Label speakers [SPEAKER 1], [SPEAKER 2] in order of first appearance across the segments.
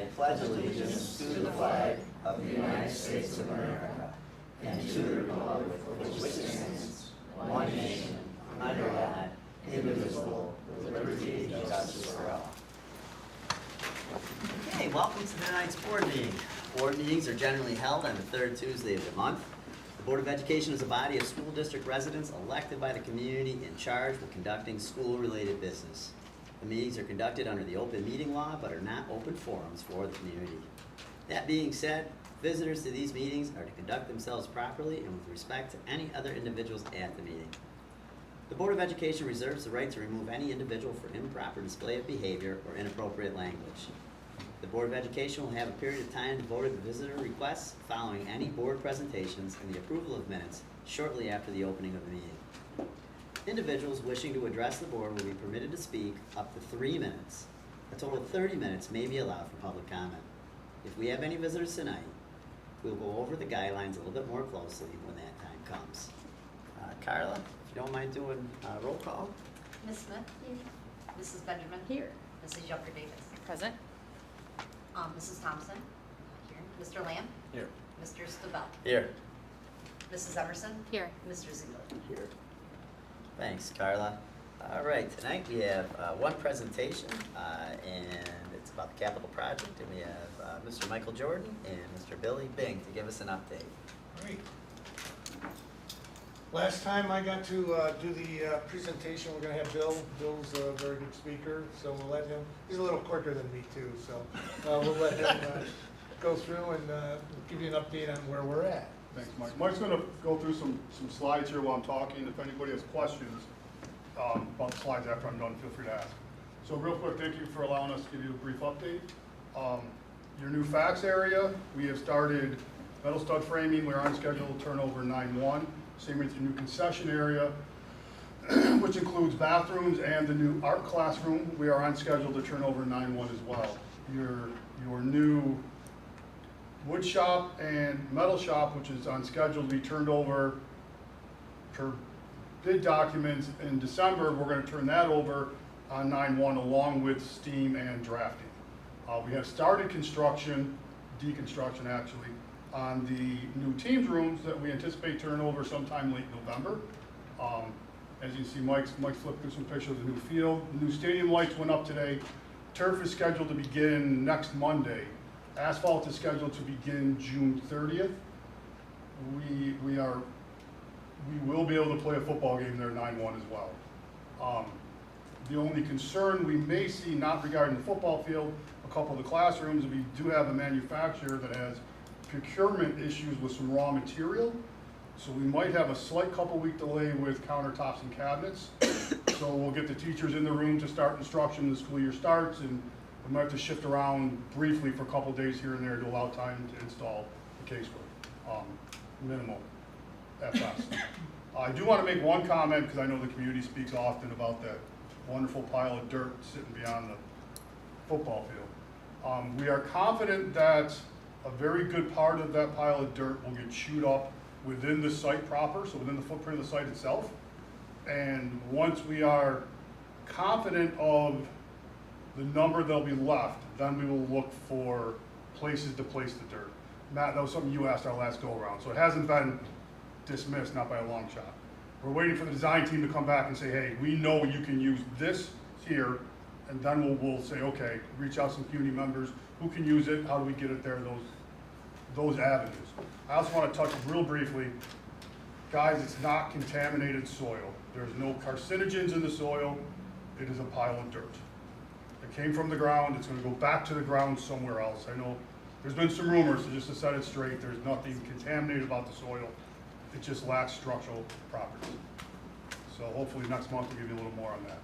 [SPEAKER 1] I pledge allegiance to the flag of the United States of America and to the republic for which it stands, one nation, under God, indivisible, with liberty and justice for all. Okay, welcome to tonight's board meeting. Board meetings are generally held on the third Tuesday of the month. The Board of Education is a body of school district residents elected by the community in charge with conducting school-related business. The meetings are conducted under the open meeting law but are not open forums for the community. That being said, visitors to these meetings are to conduct themselves properly and with respect to any other individuals at the meeting. The Board of Education reserves the right to remove any individual for improper display of behavior or inappropriate language. The Board of Education will have a period of time devoted to visitor requests following any board presentations and the approval of minutes shortly after the opening of the meeting. Individuals wishing to address the board will be permitted to speak up to 3 minutes. A total of 30 minutes may be allowed for public comment. If we have any visitors tonight, we'll go over the guidelines a little bit more closely when that time comes. Carla, if you don't mind doing roll call.
[SPEAKER 2] Ms. Smith? Here. Mrs. Benjamin? Here. Mrs. Younger-Davis?
[SPEAKER 3] Present.
[SPEAKER 2] Mrs. Thompson? Here. Mr. Lamb?
[SPEAKER 1] Here.
[SPEAKER 2] Mr. Stabell?
[SPEAKER 1] Here.
[SPEAKER 2] Mrs. Emerson?
[SPEAKER 3] Here.
[SPEAKER 2] Mr. Ziegler?
[SPEAKER 1] Here. Thanks, Carla. All right, tonight we have one presentation, and it's about the capital project, and we have Mr. Michael Jordan and Mr. Billy Bing to give us an update.
[SPEAKER 4] Great. Last time I got to do the presentation, we're going to have Bill. Bill's a very good speaker, so we'll let him, he's a little quicker than me too, so we'll let him go through and give you an update on where we're at.
[SPEAKER 5] Thanks, Mike. Mike's going to go through some slides here while I'm talking. If anybody has questions about the slides after I'm done, feel free to ask. So real quick, thank you for allowing us to give you a brief update. Your new fax area, we have started metal stud framing. We're on schedule to turn over 9/1. Same with your new concession area, which includes bathrooms and the new art classroom. We are on schedule to turn over 9/1 as well. Your new wood shop and metal shop, which is on schedule to be turned over per bid documents in December, we're going to turn that over on 9/1 along with steam and drafting. We have started deconstruction actually, on the new teams rooms that we anticipate turning over sometime late November. As you see, Mike's flipped through some pictures of the new field. The new stadium lights went up today. Turf is scheduled to begin next Monday. Asphalt is scheduled to begin June 30th. We will be able to play a football game there 9/1 as well. The only concern we may see, not regarding the football field, a couple of the classrooms, we do have a manufacturer that has procurement issues with some raw material. So we might have a slight couple-week delay with countertops and cabinets. So we'll get the teachers in the room to start instruction when the school year starts, and we might have to shift around briefly for a couple days here and there to allow time to install the casework. Minimal at best. I do want to make one comment because I know the community speaks often about that wonderful pile of dirt sitting beyond the football field. We are confident that a very good part of that pile of dirt will get chewed up within the site proper, so within the footprint of the site itself. And once we are confident of the number that'll be left, then we will look for places to place the dirt. Matt, that was something you asked our last go around, so it hasn't been dismissed, not by a long shot. We're waiting for the design team to come back and say, hey, we know you can use this here, and then we'll say, okay, reach out to some community members, who can use it, how do we get it there, those avenues. I also want to touch real briefly, guys, it's not contaminated soil. There's no carcinogens in the soil, it is a pile of dirt. It came from the ground, it's going to go back to the ground somewhere else. I know there's been some rumors, so just to set it straight, there's nothing contaminated about the soil. It just lacks structural properties. So hopefully next month we'll give you a little more on that.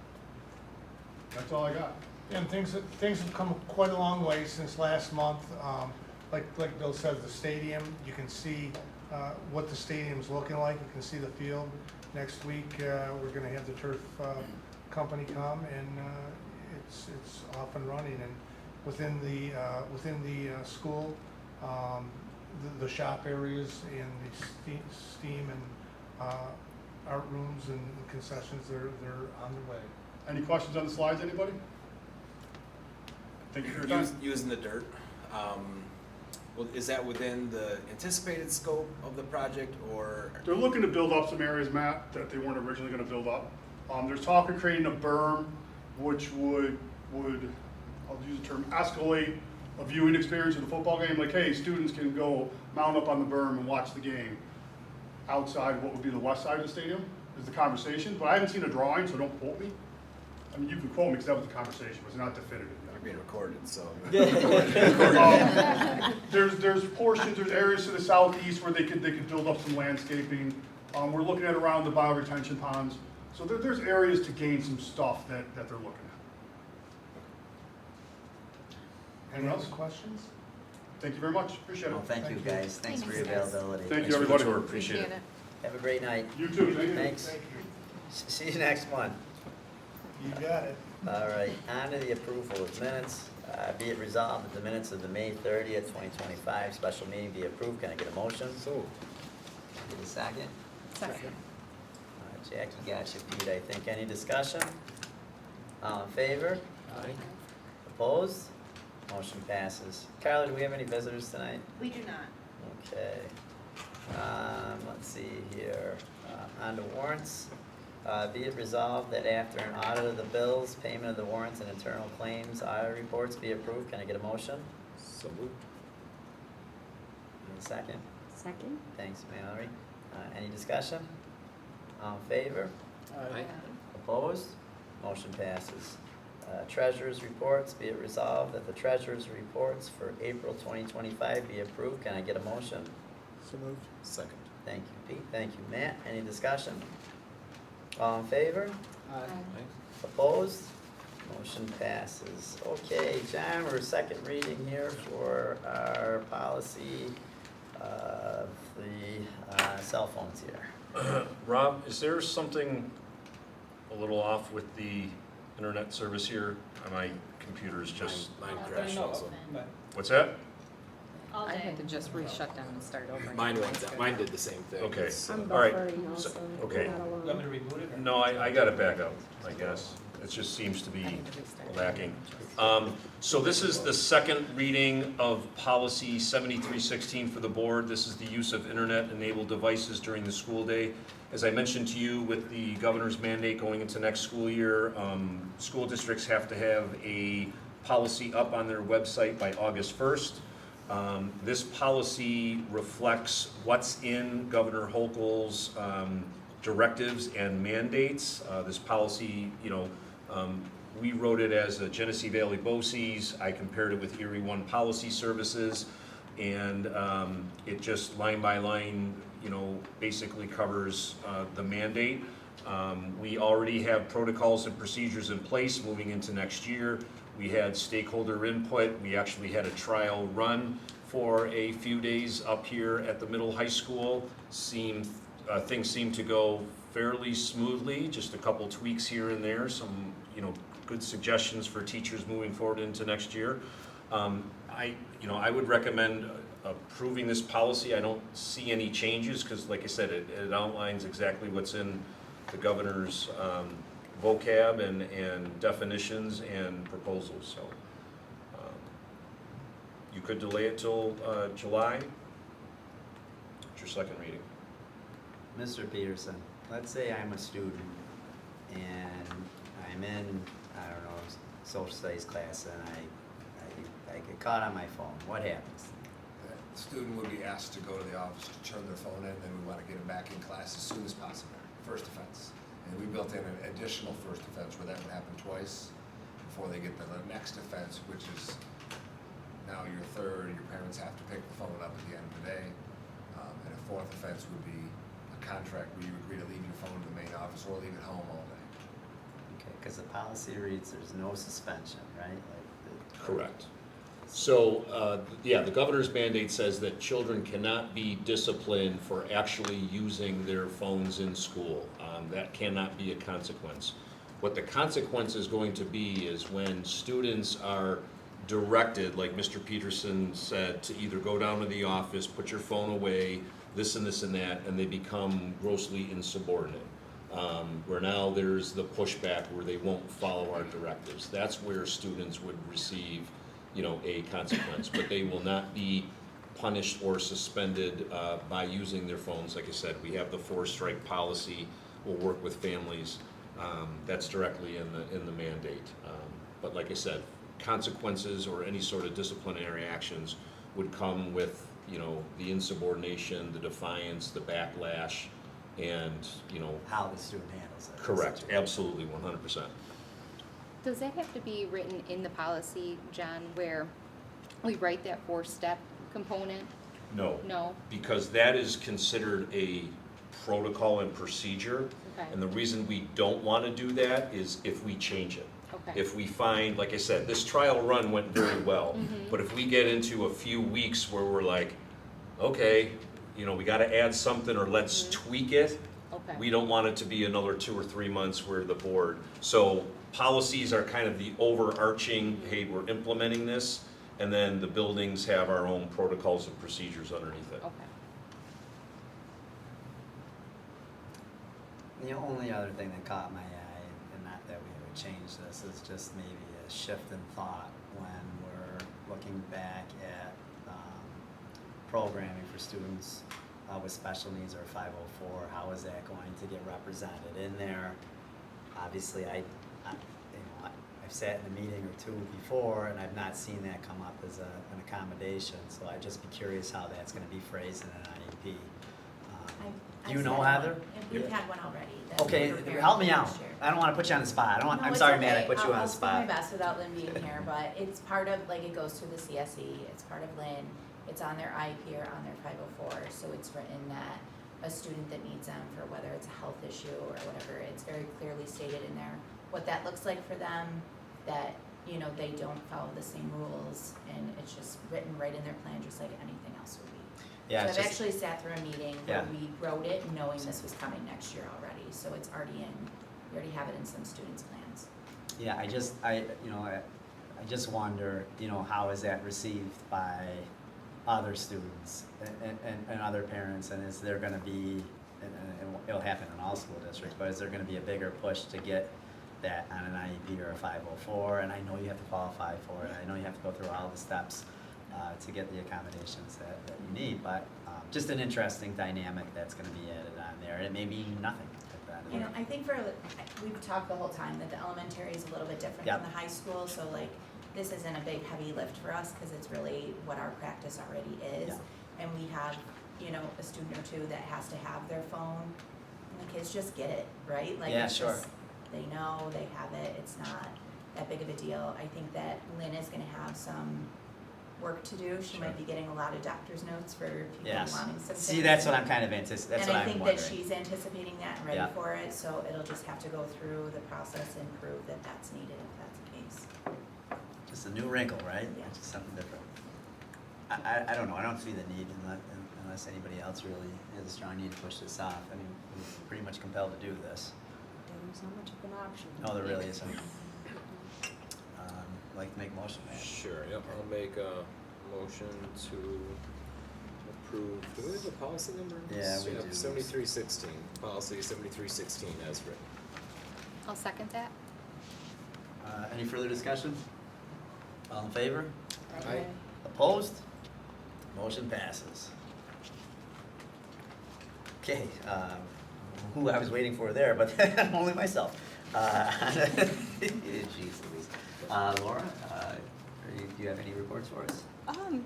[SPEAKER 5] That's all I got.
[SPEAKER 4] And things have come quite a long way since last month. Like Bill said, the stadium, you can see what the stadium's looking like. You can see the field. Next week, we're going to have the turf company come, and it's off and running. And within the school, the shop areas and the steam and art rooms and concessions, they're on the way.
[SPEAKER 5] Any questions on the slides, anybody? Thank you for your time.
[SPEAKER 6] Using the dirt?
[SPEAKER 3] Well, is that within the anticipated scope of the project, or?
[SPEAKER 5] They're looking to build up some areas, Matt, that they weren't originally gonna build up. There's talk of creating a berm, which would, I'll use the term, escalate a viewing experience of the football game. Like, hey, students can go mount up on the berm and watch the game outside what would be the west side of the stadium, is the conversation. But I haven't seen a drawing, so don't quote me. I mean, you can quote me, because that was the conversation, but it's not definitive
[SPEAKER 3] You're
[SPEAKER 5] yet.
[SPEAKER 3] being recorded, so.
[SPEAKER 5] There's portions, there's areas to the southeast where they could build up some landscaping. We're looking at around the bioretention ponds. So there's areas to gain some stuff that they're looking at.
[SPEAKER 4] Any other questions?
[SPEAKER 5] Thank you very much, appreciate it.
[SPEAKER 1] Well, thank you guys, thanks for your
[SPEAKER 2] Thanks, guys.
[SPEAKER 1] availability.
[SPEAKER 5] Thank you,
[SPEAKER 3] Thanks for the
[SPEAKER 5] everybody.
[SPEAKER 3] tour. Appreciate it.
[SPEAKER 1] Have a great night.
[SPEAKER 5] You too, thank you.
[SPEAKER 1] Thanks.
[SPEAKER 4] Thank you.
[SPEAKER 1] See you next one.
[SPEAKER 4] You got it.
[SPEAKER 1] All right, on to the approval of minutes. Be it resolved that the minutes of the May 30th, 2025 special meeting be approved. Can I get a motion?
[SPEAKER 3] So,
[SPEAKER 1] Get a second?
[SPEAKER 2] Second.
[SPEAKER 1] Jackie got you, Pete, I think. Any discussion? All in favor? Opposed? Motion passes. Carla, do we have any visitors tonight?
[SPEAKER 2] We do not.
[SPEAKER 1] Okay. Let's see here. On to warrants. Be it resolved that after an audit of the bills, payment of the warrants and internal claims, audit reports be approved. Can I get a motion?
[SPEAKER 3] so moved.
[SPEAKER 1] And a second?
[SPEAKER 6] Second?
[SPEAKER 1] Thanks, Mallory. Any discussion? All in favor?
[SPEAKER 3] Aye.
[SPEAKER 1] Opposed? Motion passes. Treasurer's reports, be it resolved that the treasurer's reports for April 2025 be approved. Can I get a motion?
[SPEAKER 3] So moved. Second.
[SPEAKER 1] Thank you, Pete. Thank you, Matt. Any discussion? All in favor? Opposed? Motion passes. Okay, John, we're second reading here for our policy of the cell phones here.
[SPEAKER 7] Rob, is there something a little off with the internet service here? My computer's just,
[SPEAKER 3] Mine crashed also.
[SPEAKER 7] what's that?
[SPEAKER 2] All
[SPEAKER 6] I
[SPEAKER 2] day.
[SPEAKER 6] had to just reshut down and start over.
[SPEAKER 3] Mine did the same thing.
[SPEAKER 7] Okay.
[SPEAKER 3] It's,
[SPEAKER 6] I'm
[SPEAKER 7] All right.
[SPEAKER 6] buffering
[SPEAKER 7] So-
[SPEAKER 6] also.
[SPEAKER 7] okay.
[SPEAKER 6] not alone.
[SPEAKER 8] Want me to reboot it or?
[SPEAKER 7] No, I got it back up, I guess. It just seems to
[SPEAKER 6] I
[SPEAKER 7] be
[SPEAKER 6] need to restart.
[SPEAKER 7] lacking. So this is the second reading of policy 7316 for the board. This is the use of internet-enabled devices during the school day. As I mentioned to you, with the governor's mandate going into next school year, school districts have to have a policy up on their website by August 1st. This policy reflects what's in Governor Hochul's directives and mandates. This policy, we wrote it as a Genesee Valley BOCES. I compared it with Erie One Policy Services, and it just line by line, basically covers the mandate. We already have protocols and procedures in place moving into next year. We had stakeholder input. We actually had a trial run for a few days up here at the middle high school. Things seem to go fairly smoothly, just a couple tweaks here and there, some, good suggestions for teachers moving forward into next year. I would recommend approving this policy. I don't see any changes, because like I said, it outlines exactly what's in the governor's vocab and definitions and proposals, so. You could delay it till July. It's your second reading.
[SPEAKER 1] Mr. Peterson, let's say I'm a student and I'm in, social studies class and I get caught on my phone. What happens?
[SPEAKER 9] The student would be asked to go to the office to turn their phone in, and we want to get them back in class as soon as possible. First offense. And we built in an additional first offense where that would happen twice before they get to the next offense, which is now your third. Your parents have to pick the phone up at the end of the day. And a fourth offense would be a contract where you agree to leave your phone in the main office or leave it home all day.
[SPEAKER 1] Okay, because the policy reads there's no suspension, right?
[SPEAKER 7] Correct. So, the governor's mandate says that children cannot be disciplined for actually using their phones in school. That cannot be a consequence. What the consequence is going to be is when students are directed, like Mr. Peterson said, to either go down to the office, put your phone away, this and this and that, and they become grossly insubordinate. Where now there's the pushback where they won't follow our directives. That's where students would receive a consequence. But they will not be punished or suspended by using their phones. Like I said, we have the 4-strike policy. We'll work with families. That's directly in the mandate. But like I said, consequences or any sort of disciplinary actions would come with, the insubordination, the defiance, the backlash, and,
[SPEAKER 1] How the student handles it.
[SPEAKER 7] correct, absolutely, 100%.
[SPEAKER 6] Does that have to be written in the policy, John, where we write that 4-step component?
[SPEAKER 7] No.
[SPEAKER 6] No?
[SPEAKER 7] Because that is considered a protocol and procedure.
[SPEAKER 6] Okay.
[SPEAKER 7] And the reason we don't want to do that is if we change it.
[SPEAKER 6] Okay.
[SPEAKER 7] If we find, like I said, this trial run went very well,
[SPEAKER 6] Mhm.
[SPEAKER 7] but if we get into a few weeks where we're like, okay, we got to add something or let's tweak it,
[SPEAKER 6] Okay.
[SPEAKER 7] we don't want it to be another 2 or 3 months where the board, so policies are kind of the overarching, hey, we're implementing this, and then the buildings have our own protocols and procedures underneath it.
[SPEAKER 6] Okay.
[SPEAKER 1] The only other thing that caught my eye, and not that we would change this, is just maybe a shift in thought when we're looking back at programming for students with special needs or 504. How is that going to get represented in there? Obviously, I've sat in a meeting or two before, and I've not seen that come up as an accommodation. So I'd just be curious how that's going to be phrased in an IEP. Do you know, Heather?
[SPEAKER 8] We've had one already. that
[SPEAKER 1] Okay,
[SPEAKER 8] we're preparing
[SPEAKER 1] help me
[SPEAKER 8] for
[SPEAKER 1] out.
[SPEAKER 8] next year.
[SPEAKER 1] I don't want to put you on the spot.
[SPEAKER 8] No,
[SPEAKER 1] I'm
[SPEAKER 8] it's
[SPEAKER 1] sorry, Matt, I
[SPEAKER 8] okay.
[SPEAKER 1] put you on the
[SPEAKER 8] I'll
[SPEAKER 1] spot.
[SPEAKER 8] do my best without Lynn being here, but it's part of, it goes through the CSE, it's part of Lynn, it's on their IEP or on their 504, so it's written that a student that needs them for whether it's a health issue or whatever, it's very clearly stated in there what that looks like for them, that, they don't follow the same rules, and it's just written right in their plan, just like anything else would be.
[SPEAKER 1] Yeah,
[SPEAKER 8] So
[SPEAKER 1] it's
[SPEAKER 8] I've
[SPEAKER 1] just,
[SPEAKER 8] actually sat through a meeting
[SPEAKER 1] Yeah.
[SPEAKER 8] where we wrote it knowing this was coming next year already, so it's already we already have it in some students' plans.
[SPEAKER 1] yeah, I just wonder, how is that received by other students and other parents, and is there gonna be, and it'll happen in all school districts, but is there gonna be a bigger push to get that on an IEP or a 504? And I know you have to qualify for it, I know you have to go through all the steps to get the accommodations that you need, but just an interesting dynamic that's gonna be added on there, and it may be nothing at the end of it.
[SPEAKER 8] I think we've talked the whole time that the elementary is a little bit different
[SPEAKER 1] Yep.
[SPEAKER 8] from the high school, so this isn't a big heavy lift for us, cause it's really what our practice already is.
[SPEAKER 1] Yeah.
[SPEAKER 8] And we have, a student or two that has to have their phone, and the kids just get it, right?
[SPEAKER 1] Yeah,
[SPEAKER 8] It's
[SPEAKER 1] sure.
[SPEAKER 8] just, they know, they have it, it's not that big of a deal. I think that Lynn is gonna have some work to do, she might
[SPEAKER 1] Sure.
[SPEAKER 8] be getting a lot of doctor's notes for people
[SPEAKER 1] Yes.
[SPEAKER 8] wanting some things.
[SPEAKER 1] See, that's what I'm kind of anticipating, that's what I'm
[SPEAKER 8] And I
[SPEAKER 1] wondering.
[SPEAKER 8] think that she's anticipating that and ready
[SPEAKER 1] Yeah.
[SPEAKER 8] for it, so it'll just have to go through the process and prove that that's needed if that's the case.
[SPEAKER 1] Just a new wrinkle, right?
[SPEAKER 8] Yeah.
[SPEAKER 1] Just something different. I don't know, I don't see the need unless anybody else really has a strong need to push this off. I mean, we're pretty much compelled to do this.
[SPEAKER 6] There's not much of an option.
[SPEAKER 1] No, there really isn't. Like to make a motion, man.
[SPEAKER 10] Sure, yep, I'll make a motion to approve, do we have a policy number?
[SPEAKER 1] Yeah, we do.
[SPEAKER 10] 7316, policy 7316 as written.
[SPEAKER 6] I'll second that.
[SPEAKER 1] Any further discussion? All in favor?
[SPEAKER 10] Aye.
[SPEAKER 1] Opposed? Motion passes. Okay, who I was waiting for there, but only myself. Jeez Louise. Laura, do you have any reports for us?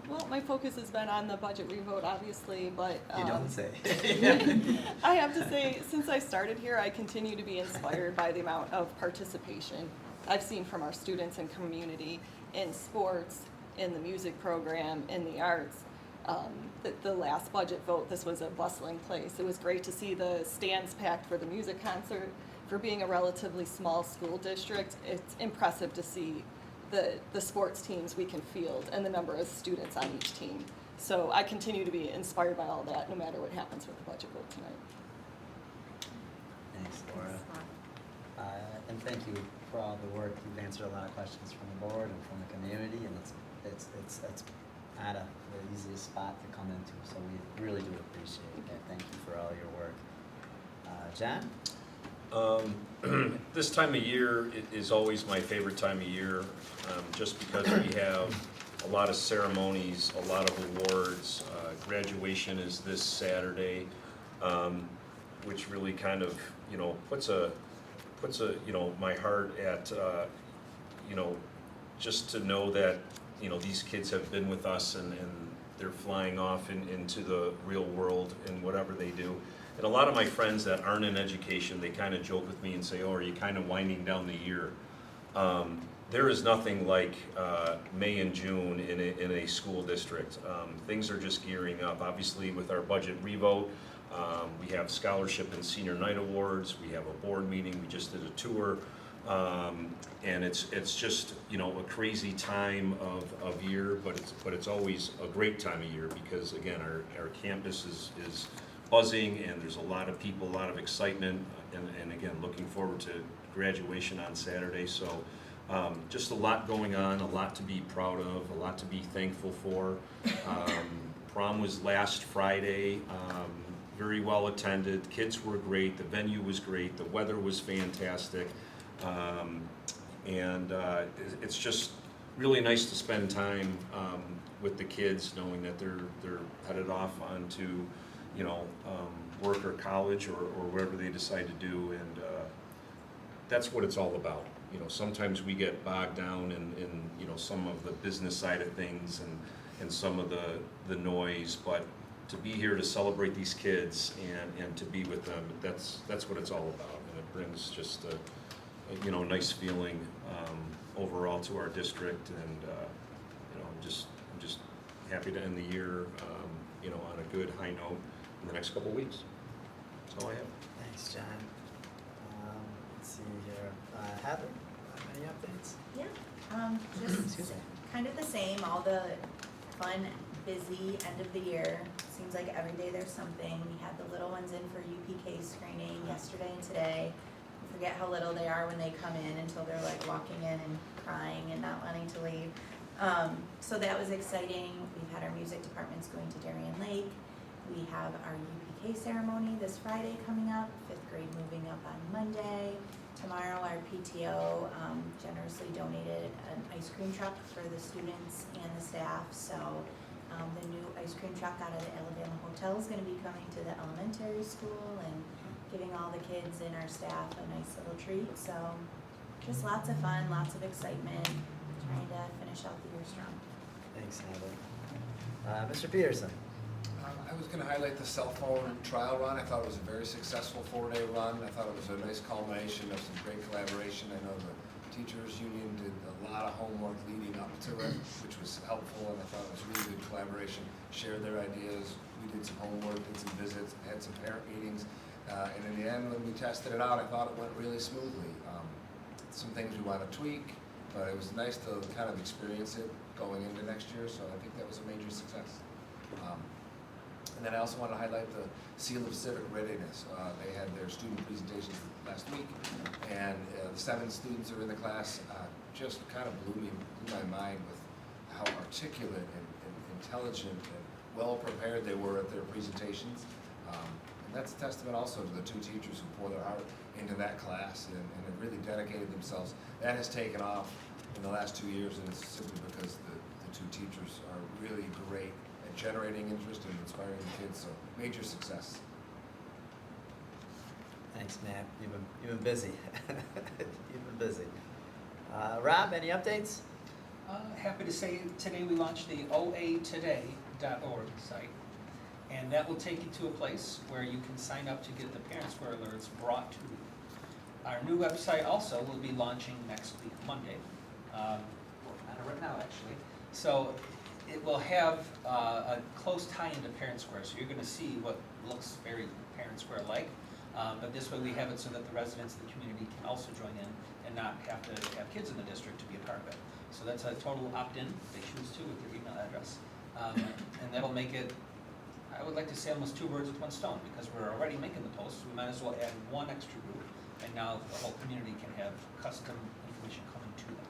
[SPEAKER 11] Well, my focus has been on the budget revote, obviously, but
[SPEAKER 1] You don't say.
[SPEAKER 11] I have to say, since I started here, I continue to be inspired by the amount of participation I've seen from our students and community in sports, in the music program, in the arts. The last budget vote, this was a bustling place. It was great to see the stands packed for the music concert. For being a relatively small school district, it's impressive to see the sports teams we can field and the number of students on each team. So I continue to be inspired by all that, no matter what happens with the budget vote tonight.
[SPEAKER 1] Thanks, Laura. And thank you for all the work. You've answered a lot of questions from the board and from the community, and it's not the easiest spot to come into, so we really do appreciate it. Thank you for all your work. John?
[SPEAKER 7] This time of year is always my favorite time of year. just because we have a lot of ceremonies, a lot of awards. Graduation is this Saturday, which really kind of, you know, puts a, you know, my heart at, you know, just to know that, you know, these kids have been with us and they're flying off into the real world in whatever they do. And a lot of my friends that aren't in education, they kind of joke with me and say, oh, are you kind of winding down the year? There is nothing like May and June in a school district. Things are just gearing up. Obviously, with our budget revote, we have scholarship and senior night awards. We have a board meeting. We just did a tour. And it's just, you know, a crazy time of year, but it's always a great time of year because, again, our campus is buzzing and there's a lot of people, a lot of excitement, and again, looking forward to graduation on Saturday. So just a lot going on, a lot to be proud of, a lot to be thankful for. Prom was last Friday, very well attended, kids were great, the venue was great, the weather was fantastic. It's just really nice to spend time with the kids, knowing that they're headed off onto, you know, work or college or wherever they decide to do, and that's what it's all about. You know, sometimes we get bogged down in you know, some of the business side of things and some of the noise, but to be here to celebrate these kids and to be with them, that's what it's all about, and it brings just a you know, nice feeling overall to our district, and you know, I'm just happy to end the year you know, on a good high note in the next couple of weeks. That's all I have.
[SPEAKER 1] Thanks, John. Let's see here. Heather, any updates?
[SPEAKER 8] Yeah,
[SPEAKER 1] Excuse
[SPEAKER 8] just
[SPEAKER 1] me.
[SPEAKER 8] kind of the same, all the fun, busy end of the year. Seems like every day there's something. We had the little ones in for UPK screening yesterday and today. You forget how little they are when they come in until they're like walking in and crying and not wanting to leave. So that was exciting. We've had our music departments going to Darien Lake. We have our UPK ceremony this Friday coming up, 5th grade moving up on Monday. Tomorrow our PTO generously donated an ice cream truck for the students and the staff. So the new ice cream truck out of the Alabama Hotel is going to be coming to the elementary school and giving all the kids and our staff a nice little treat. So just lots of fun, lots of excitement, trying to finish out the year strong.
[SPEAKER 1] Thanks, Heather. Mr. Peterson.
[SPEAKER 9] I was going to highlight the cell phone trial run. I thought it was a very successful 4-day run. I thought it was a nice culmination of some great collaboration. I know the teachers union did a lot of homework leading up to it, which was helpful, and I thought it was really good collaboration. Shared their ideas. We did some homework, did some visits, had some parent meetings, and in the end, when we tested it out, I thought it went really smoothly. Some things we want to tweak, but it was nice to kind of experience it going into next year, so I think that was a major success. And then I also want to highlight the Seal of Civic Readiness. They had their student presentations last week, and the 7 students that are in the class just kind of blew my mind with how articulate and intelligent and well prepared they were at their presentations. And that's a testament also to the 2 teachers who pour their heart into that class and have really dedicated themselves. That has taken off in the last 2 years, and it's simply because the 2 teachers are really great at generating interest and inspiring the kids, so major success.
[SPEAKER 1] Thanks, Matt. You've been busy. You've been busy. Rob, any updates?
[SPEAKER 12] Happy to say today we launched the oatoday.org site, and that will take you to a place where you can sign up to get the Parent Square alerts brought to you. Our new website also will be launching next week, Monday. Working on it right now, actually. So it will have a close tie into Parent Square, so you're going to see what looks very Parent Square-like. But this way we have it so that the residents of the community can also join in and not have to have kids in the district to be a part of it. So that's a total opt-in, they choose to with their email address. And that'll make it, I would like to say, almost 2 birds with 1 stone, because we're already making the posts, we might as well add 1 extra group, and now the whole community can have custom information coming to them.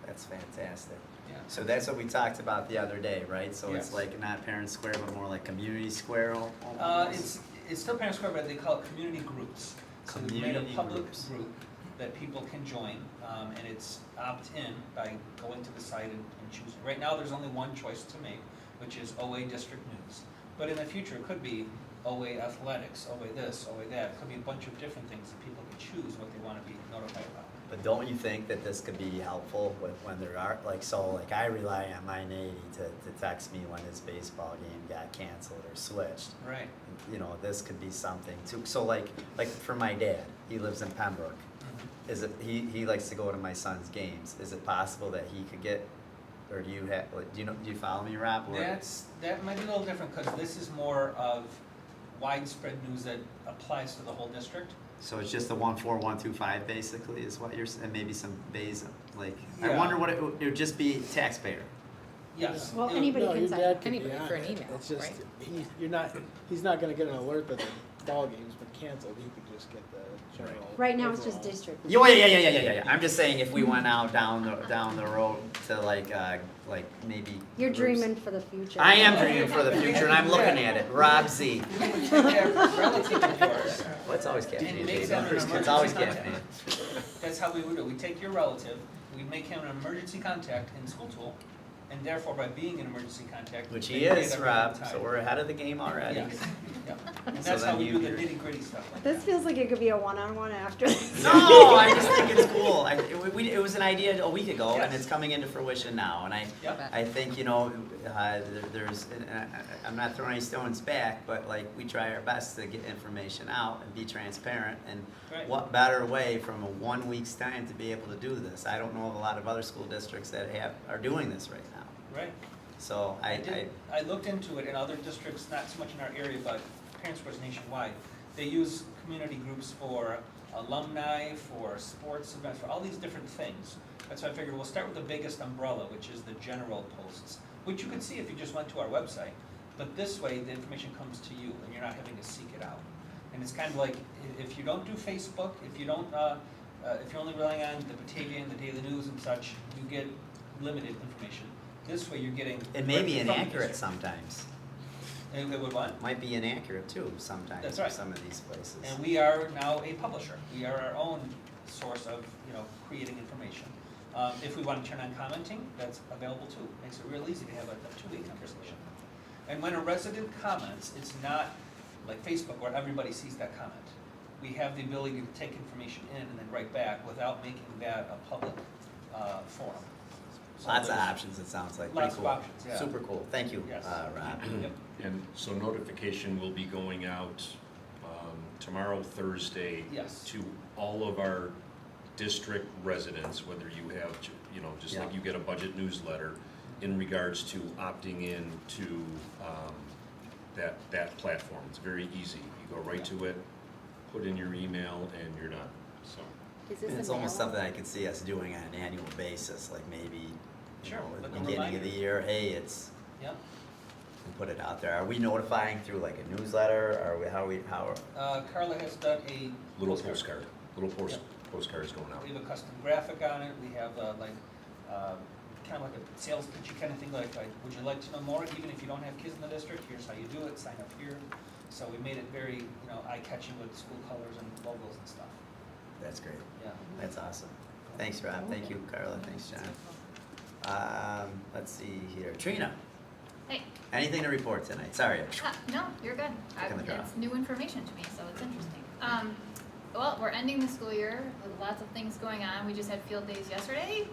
[SPEAKER 1] That's fantastic.
[SPEAKER 12] Yeah.
[SPEAKER 1] So that's what we talked about the other day, right? So
[SPEAKER 12] Yes.
[SPEAKER 1] it's like not Parent Square, but more like Community Square almost?
[SPEAKER 12] It's still Parent Square, but they call it community groups. So we made a
[SPEAKER 1] Community
[SPEAKER 12] public
[SPEAKER 1] groups.
[SPEAKER 12] group that people can join. and it's opt-in by going to the site and choosing. Right now, there's only one choice to make, which is OA District News. But in the future, it could be OA Athletics, OA this, OA that. It could be a bunch of different things that people can choose what they want to be notified about.
[SPEAKER 1] But don't you think that this could be helpful when there are, like, so, like, I rely on my Nady to text me when his baseball game got canceled or switched.
[SPEAKER 12] Right.
[SPEAKER 1] You know, this could be something too. So like for my dad, he lives in Pembroke. Is it, he likes to go to my son's games. Is it possible that he could get, or do you have, do you follow me, Rob? Or-
[SPEAKER 12] That might be a little different, because this is more of widespread news that applies to the whole district.
[SPEAKER 1] So it's just the 14125 basically is what you're saying, maybe some base, like, I
[SPEAKER 12] Yeah.
[SPEAKER 1] wonder what it would just be taxpayer.
[SPEAKER 12] Yes.
[SPEAKER 6] Well,
[SPEAKER 12] It-
[SPEAKER 6] anybody
[SPEAKER 13] No,
[SPEAKER 6] can
[SPEAKER 13] your
[SPEAKER 6] sign
[SPEAKER 13] dad could be
[SPEAKER 6] anybody
[SPEAKER 13] on
[SPEAKER 6] for an
[SPEAKER 13] it.
[SPEAKER 6] email,
[SPEAKER 13] It's just,
[SPEAKER 6] right?
[SPEAKER 13] he's not gonna get an alert that the ball game's been canceled, he could just get the general.
[SPEAKER 14] Right now, it's just
[SPEAKER 13] overall.
[SPEAKER 14] district.
[SPEAKER 1] Yeah. I'm just saying if we went out down the road to like maybe.
[SPEAKER 14] You're
[SPEAKER 1] groups.
[SPEAKER 14] dreaming for the future.
[SPEAKER 1] I am dreaming for the future, and I'm looking at it. Rob Z.
[SPEAKER 12] Take that relative of yours,
[SPEAKER 1] Well, it's always
[SPEAKER 12] and
[SPEAKER 1] caffeine,
[SPEAKER 12] make
[SPEAKER 1] baby.
[SPEAKER 12] them an
[SPEAKER 1] It's
[SPEAKER 12] emergency
[SPEAKER 1] always
[SPEAKER 12] contact.
[SPEAKER 1] caffeine.
[SPEAKER 12] That's how we would do it. We take your relative, we make him an emergency contact in School Tool, and therefore by being an emergency contact.
[SPEAKER 1] Which
[SPEAKER 12] they
[SPEAKER 1] he
[SPEAKER 12] get
[SPEAKER 1] is,
[SPEAKER 12] everything
[SPEAKER 1] Rob,
[SPEAKER 12] tied.
[SPEAKER 1] so we're ahead of the game already.
[SPEAKER 12] Yes, yeah. And
[SPEAKER 1] So
[SPEAKER 12] that's how
[SPEAKER 1] then
[SPEAKER 12] we
[SPEAKER 1] you
[SPEAKER 12] do the
[SPEAKER 1] hear-
[SPEAKER 12] nitty gritty stuff like
[SPEAKER 14] This
[SPEAKER 12] that.
[SPEAKER 14] feels like it could be a one-on-one after this.
[SPEAKER 1] No, I just think it's cool. It was an idea a week ago, and
[SPEAKER 12] Yes.
[SPEAKER 1] it's coming into fruition now. And
[SPEAKER 12] Yep.
[SPEAKER 1] I think, there's, I'm not throwing any stones back, but like, we try our best to get information out and be transparent. And
[SPEAKER 12] Right.
[SPEAKER 1] what better way from a 1 week's time to be able to do this? I don't know of a lot of other school districts that are doing this right now.
[SPEAKER 12] Right.
[SPEAKER 1] So
[SPEAKER 12] I looked into it in other districts, not so much in our area, but parents sports nationwide. They use community groups for alumni, for sports events, for all these different things. That's why I figured we'll start with the biggest umbrella, which is the general posts, which you could see if you just went to our website. But this way, the information comes to you, and you're not having to seek it out. And it's kind of like, if you don't do Facebook, if you're only relying on the Batavian, the Daily News and such, you get limited information. This way, you're getting.
[SPEAKER 1] it may be
[SPEAKER 12] right from the
[SPEAKER 1] inaccurate
[SPEAKER 12] district.
[SPEAKER 1] sometimes.
[SPEAKER 12] And it would what?
[SPEAKER 1] Might be inaccurate too sometimes
[SPEAKER 12] That's
[SPEAKER 1] for
[SPEAKER 12] right.
[SPEAKER 1] some of these places.
[SPEAKER 12] And we are now a publisher. We are our own source of, creating information. If we want to turn on commenting, that's available too. Makes it real easy to have a two-way conversation. And when a resident comments, it's not like Facebook where everybody sees that comment. We have the ability to take information in and then write back without making that a public forum. So
[SPEAKER 1] Lots of
[SPEAKER 12] there's
[SPEAKER 1] options, it sounds like. Pretty
[SPEAKER 12] Lots of
[SPEAKER 1] cool.
[SPEAKER 12] options, yeah.
[SPEAKER 1] Super cool. Thank you,
[SPEAKER 12] Yes.
[SPEAKER 1] Rob.
[SPEAKER 12] Yep.
[SPEAKER 7] And so notification will be going out tomorrow, Thursday.
[SPEAKER 12] Yes.
[SPEAKER 7] To all of our district residents, whether you have, just like
[SPEAKER 1] Yeah.
[SPEAKER 7] you get a budget newsletter in regards to opting in to that platform. It's very easy. You go right to it, put in your email, and you're done, so.
[SPEAKER 6] Is
[SPEAKER 1] And
[SPEAKER 6] this
[SPEAKER 1] it's
[SPEAKER 6] a
[SPEAKER 1] almost
[SPEAKER 6] mail?
[SPEAKER 1] something I could see us doing on an annual basis, like maybe,
[SPEAKER 12] Sure,
[SPEAKER 1] at the
[SPEAKER 12] like a
[SPEAKER 1] beginning of the
[SPEAKER 12] reminder.
[SPEAKER 1] year, hey, it's,
[SPEAKER 12] Yep.
[SPEAKER 1] and put it out there. Are we notifying through like a newsletter, or how?
[SPEAKER 12] Carla has done a
[SPEAKER 7] Little postcard, postcards going out.
[SPEAKER 12] We have a custom graphic on it, we have kind of like a sales pitchy kind of thing, like, would you like to know more? Even if you don't have kids in the district, here's how you do it, sign up here. So we made it very, eye-catching with school colors and logos and stuff,
[SPEAKER 1] That's great.
[SPEAKER 12] yeah.
[SPEAKER 1] That's awesome. Thanks, Rob. Thank you, Carla. Thanks, John. Let's see here. Trina,
[SPEAKER 2] Hey,
[SPEAKER 1] anything to report tonight? Sorry.
[SPEAKER 2] no, you're good.
[SPEAKER 1] Taking the drop.
[SPEAKER 2] It's new information to me, so it's interesting. Well, we're ending the school year with lots of things going on. We just had field days yesterday,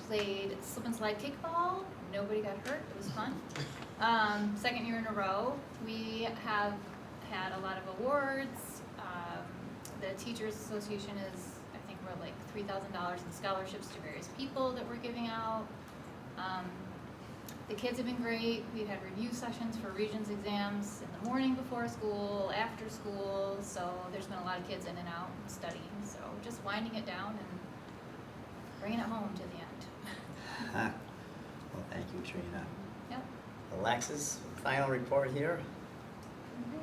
[SPEAKER 2] played slip and slide kickball. Nobody got hurt. It was fun. Second year in a row, we have had a lot of awards. The Teachers Association is, I think we're like $3,000 in scholarships to various people that we're giving out. The kids have been great. We've had review sessions for Regents exams in the morning before school, after school, so there's been a lot of kids in and out studying, so just winding it down and bringing it home to the end.
[SPEAKER 1] Well, thank you, Trina.
[SPEAKER 2] Yep.
[SPEAKER 1] Alexis, final report here.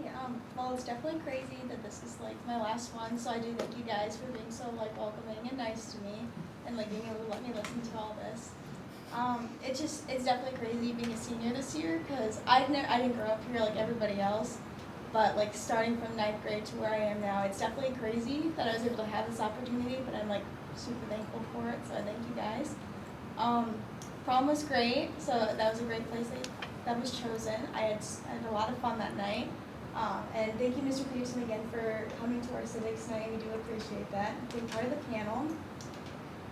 [SPEAKER 15] Hey, well, it's definitely crazy that this is like my last one, so I do thank you guys for being so like welcoming and nice to me and like being able to let me listen to all this. It's definitely crazy being a senior this year because I didn't grow up here like everybody else, but like starting from 9th grade to where I am now, it's definitely crazy that I was able to have this opportunity, but I'm like super thankful for it, so I thank you guys. Prom was great, so that was a great place that was chosen. I had a lot of fun that night. And thank you, Mr. Peterson, again for coming to our civics night. We do appreciate that. Being part of the panel.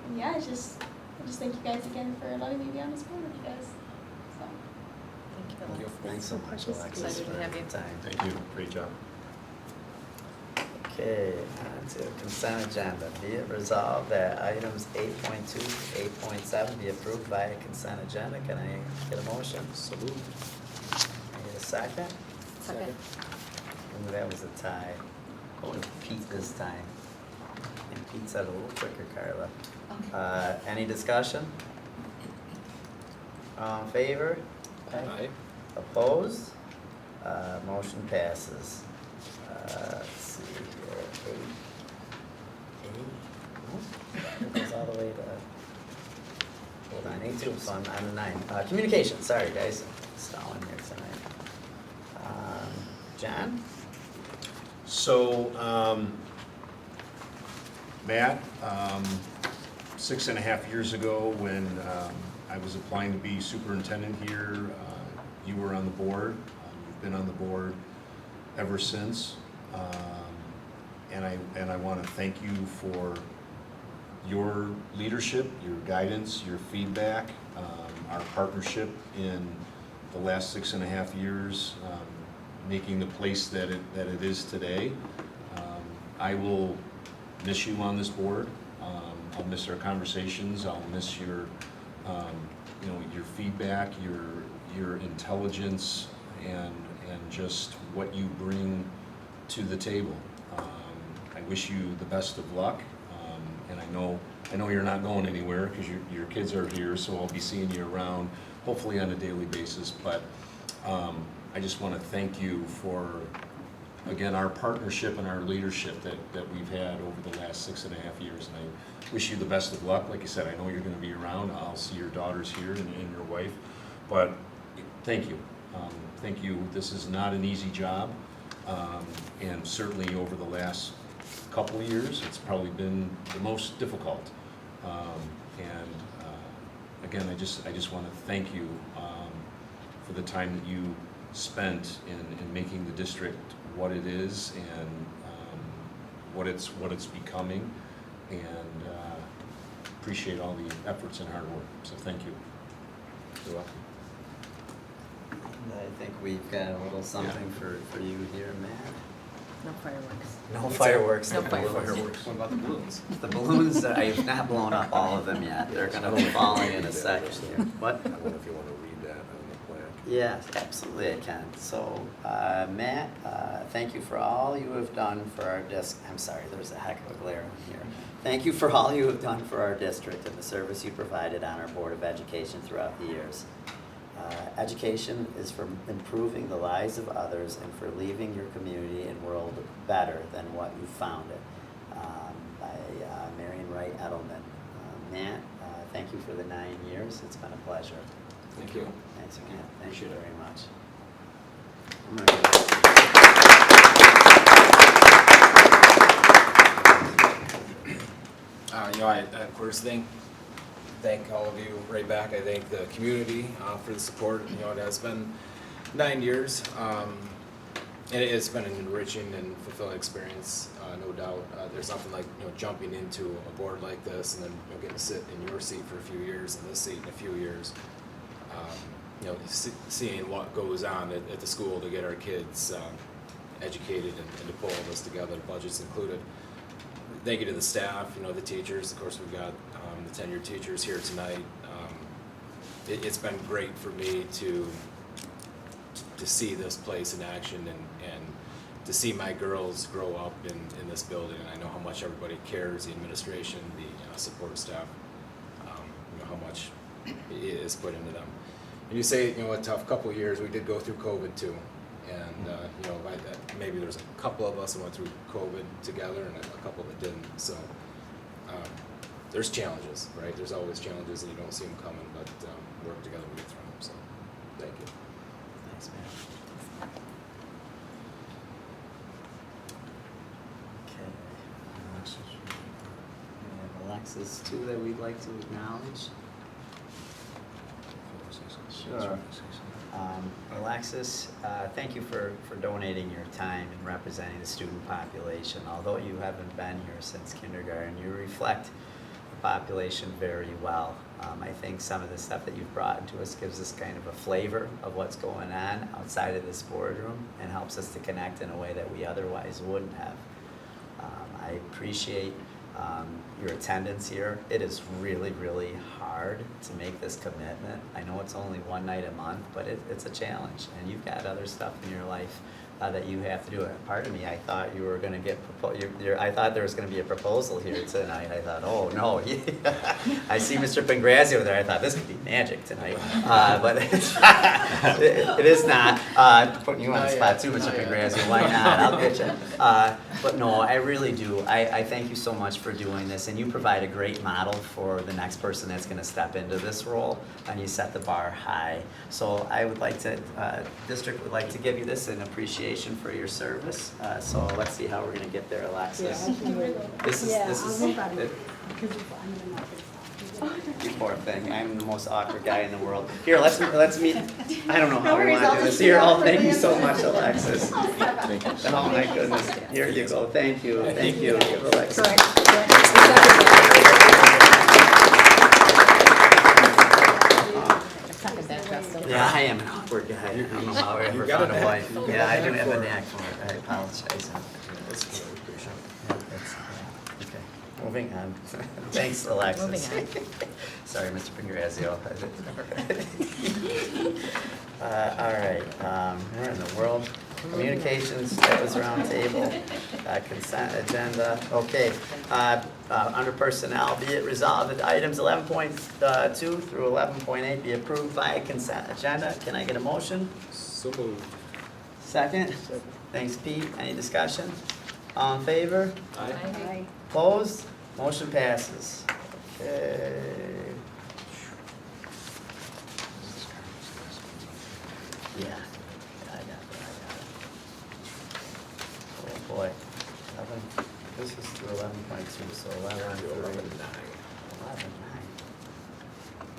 [SPEAKER 15] And yeah, I just thank you guys again for letting me be on this board with you guys. So.
[SPEAKER 1] Thank you. Thanks so much, Alexis,
[SPEAKER 6] Excited to
[SPEAKER 1] for
[SPEAKER 6] have
[SPEAKER 1] your
[SPEAKER 6] you.
[SPEAKER 1] time.
[SPEAKER 7] Thank you, great job.
[SPEAKER 1] Okay, on to consent agenda. Be it resolved that items 8.2 to 8.7 be approved via consent agenda. Can I get a motion?
[SPEAKER 10] So moved.
[SPEAKER 1] Need a second?
[SPEAKER 6] Second.
[SPEAKER 1] Ooh, that was a tie. Going Pete this time. And Pete said a little quicker, Carla. Any discussion? All in favor?
[SPEAKER 10] Aye.
[SPEAKER 1] Opposed? Motion passes. Let's see here, it goes all the way to, hold on, 8.2, so I'm on 9. Communication, sorry guys, stalling here tonight. John?
[SPEAKER 7] So, Matt, 6.5 years ago, when I was applying to be superintendent here, you were on the board. You've been on the board ever since. And I want to thank you for your leadership, your guidance, your feedback, our partnership in the last 6.5 years, making the place that it is today. I will miss you on this board. I'll miss our conversations. I'll miss your, your feedback, your intelligence, and just what you bring to the table. I wish you the best of luck, and I know you're not going anywhere because your kids are here, so I'll be seeing you around, hopefully on a daily basis. But I just want to thank you for, again, our partnership and our leadership that we've had over the last 6.5 years. And I wish you the best of luck. Like I said, I know you're going to be around. I'll see your daughters here and your wife. But thank you. Thank you. This is not an easy job. And certainly over the last couple of years, it's probably been the most difficult. Again, I just want to thank you for the time that you spent in making the district what it is and what it's becoming, and appreciate all the efforts and hard work. So thank you. You're welcome.
[SPEAKER 1] I think we've got a little something for you here, Matt.
[SPEAKER 6] No fireworks.
[SPEAKER 1] No fireworks.
[SPEAKER 6] No fireworks.
[SPEAKER 10] What about the balloons?
[SPEAKER 1] The balloons, I've not blown up all of them yet. They're gonna be falling in a second here. What?
[SPEAKER 9] I wonder if you want to read that on the plan.
[SPEAKER 1] Yes, absolutely I can. So, Matt, thank you for all you have done for our I'm sorry, there's a heck of a glare on here. Thank you for all you have done for our district and the service you provided on our Board of Education throughout the years. Education is for improving the lives of others and for leaving your community and world better than what you found it. By Marion Wright Edelman. Matt, thank you for the 9 years. It's been a pleasure.
[SPEAKER 10] Thank you.
[SPEAKER 1] Thanks again. Thank you
[SPEAKER 10] Appreciate it.
[SPEAKER 1] very much. I'm gonna
[SPEAKER 3] Of course, thank all of you right back. I thank the community for the support. It has been 9 years, and it's been an enriching and fulfilling experience, no doubt. There's nothing like jumping into a board like this and then getting to sit in your seat for a few years and this seat in a few years. Seeing what goes on at the school to get our kids educated and to pull all this together, budgets included. Thank you to the staff, the teachers. Of course, we've got the tenured teachers here tonight. It's been great for me to see this place in action and to see my girls grow up in this building. And I know how much everybody cares, the administration, the support staff, how much is put into them. And you say, a tough couple of years. We did go through COVID too. And, maybe there's a couple of us that went through COVID together and a couple that didn't. So there's challenges, right? There's always challenges and you don't see them coming, but work together we get through them. So thank you.
[SPEAKER 1] Thanks, man. Okay. We have Alexis too that we'd like to acknowledge? Sure. Alexis, thank you for donating your time and representing the student population. Although you haven't been here since kindergarten, you reflect the population very well. I think some of the stuff that you've brought to us gives us kind of a flavor of what's going on outside of this boardroom and helps us to connect in a way that we otherwise wouldn't have. I appreciate your attendance here. It is really, really hard to make this commitment. I know it's only one night a month, but it's a challenge, and you've got other stuff in your life that you have to do. Part of me, I thought you were going to get I thought there was going to be a proposal here tonight. I thought, oh no, I see Mr. Pangrazzi over there. I thought this could be magic tonight, but it is not. Putting you on the spot too, Mr. Pangrazzi. Why not? I'll get you. But no, I really do. I thank you so much for doing this, and you provide a great model for the next person that's going to step into this role, and you set the bar high. So I would like to, district would like to give you this in appreciation for your service. So let's see how we're going to get there, Alexis. This is you poor thing. I'm the most awkward guy in the world. Here, let's meet. I don't know how we want to do this. Here, thank you so much, Alexis. Oh my goodness. Here you go. Thank you. Thank you, Alexis. Yeah, I am an awkward guy. I don't know how I ever found a wife. Yeah, I do have a knack for it. I apologize. Okay, moving on. Thanks, Alexis.
[SPEAKER 6] Moving on.
[SPEAKER 1] Sorry, Mr. Pangrazio. All right, where in the world? Communications, that was round table, consent agenda, okay. Under personnel, be it resolved that items 11.2 through 11.8 be approved by consent agenda. Can I get a motion?
[SPEAKER 10] So moved.
[SPEAKER 1] Second? Thanks, Pete. Any discussion? All in favor?
[SPEAKER 10] Aye.
[SPEAKER 1] Opposed? Motion passes. Okay. Yeah. I got it. Oh boy. 11, this is through 11.2, so 11 through 11.9.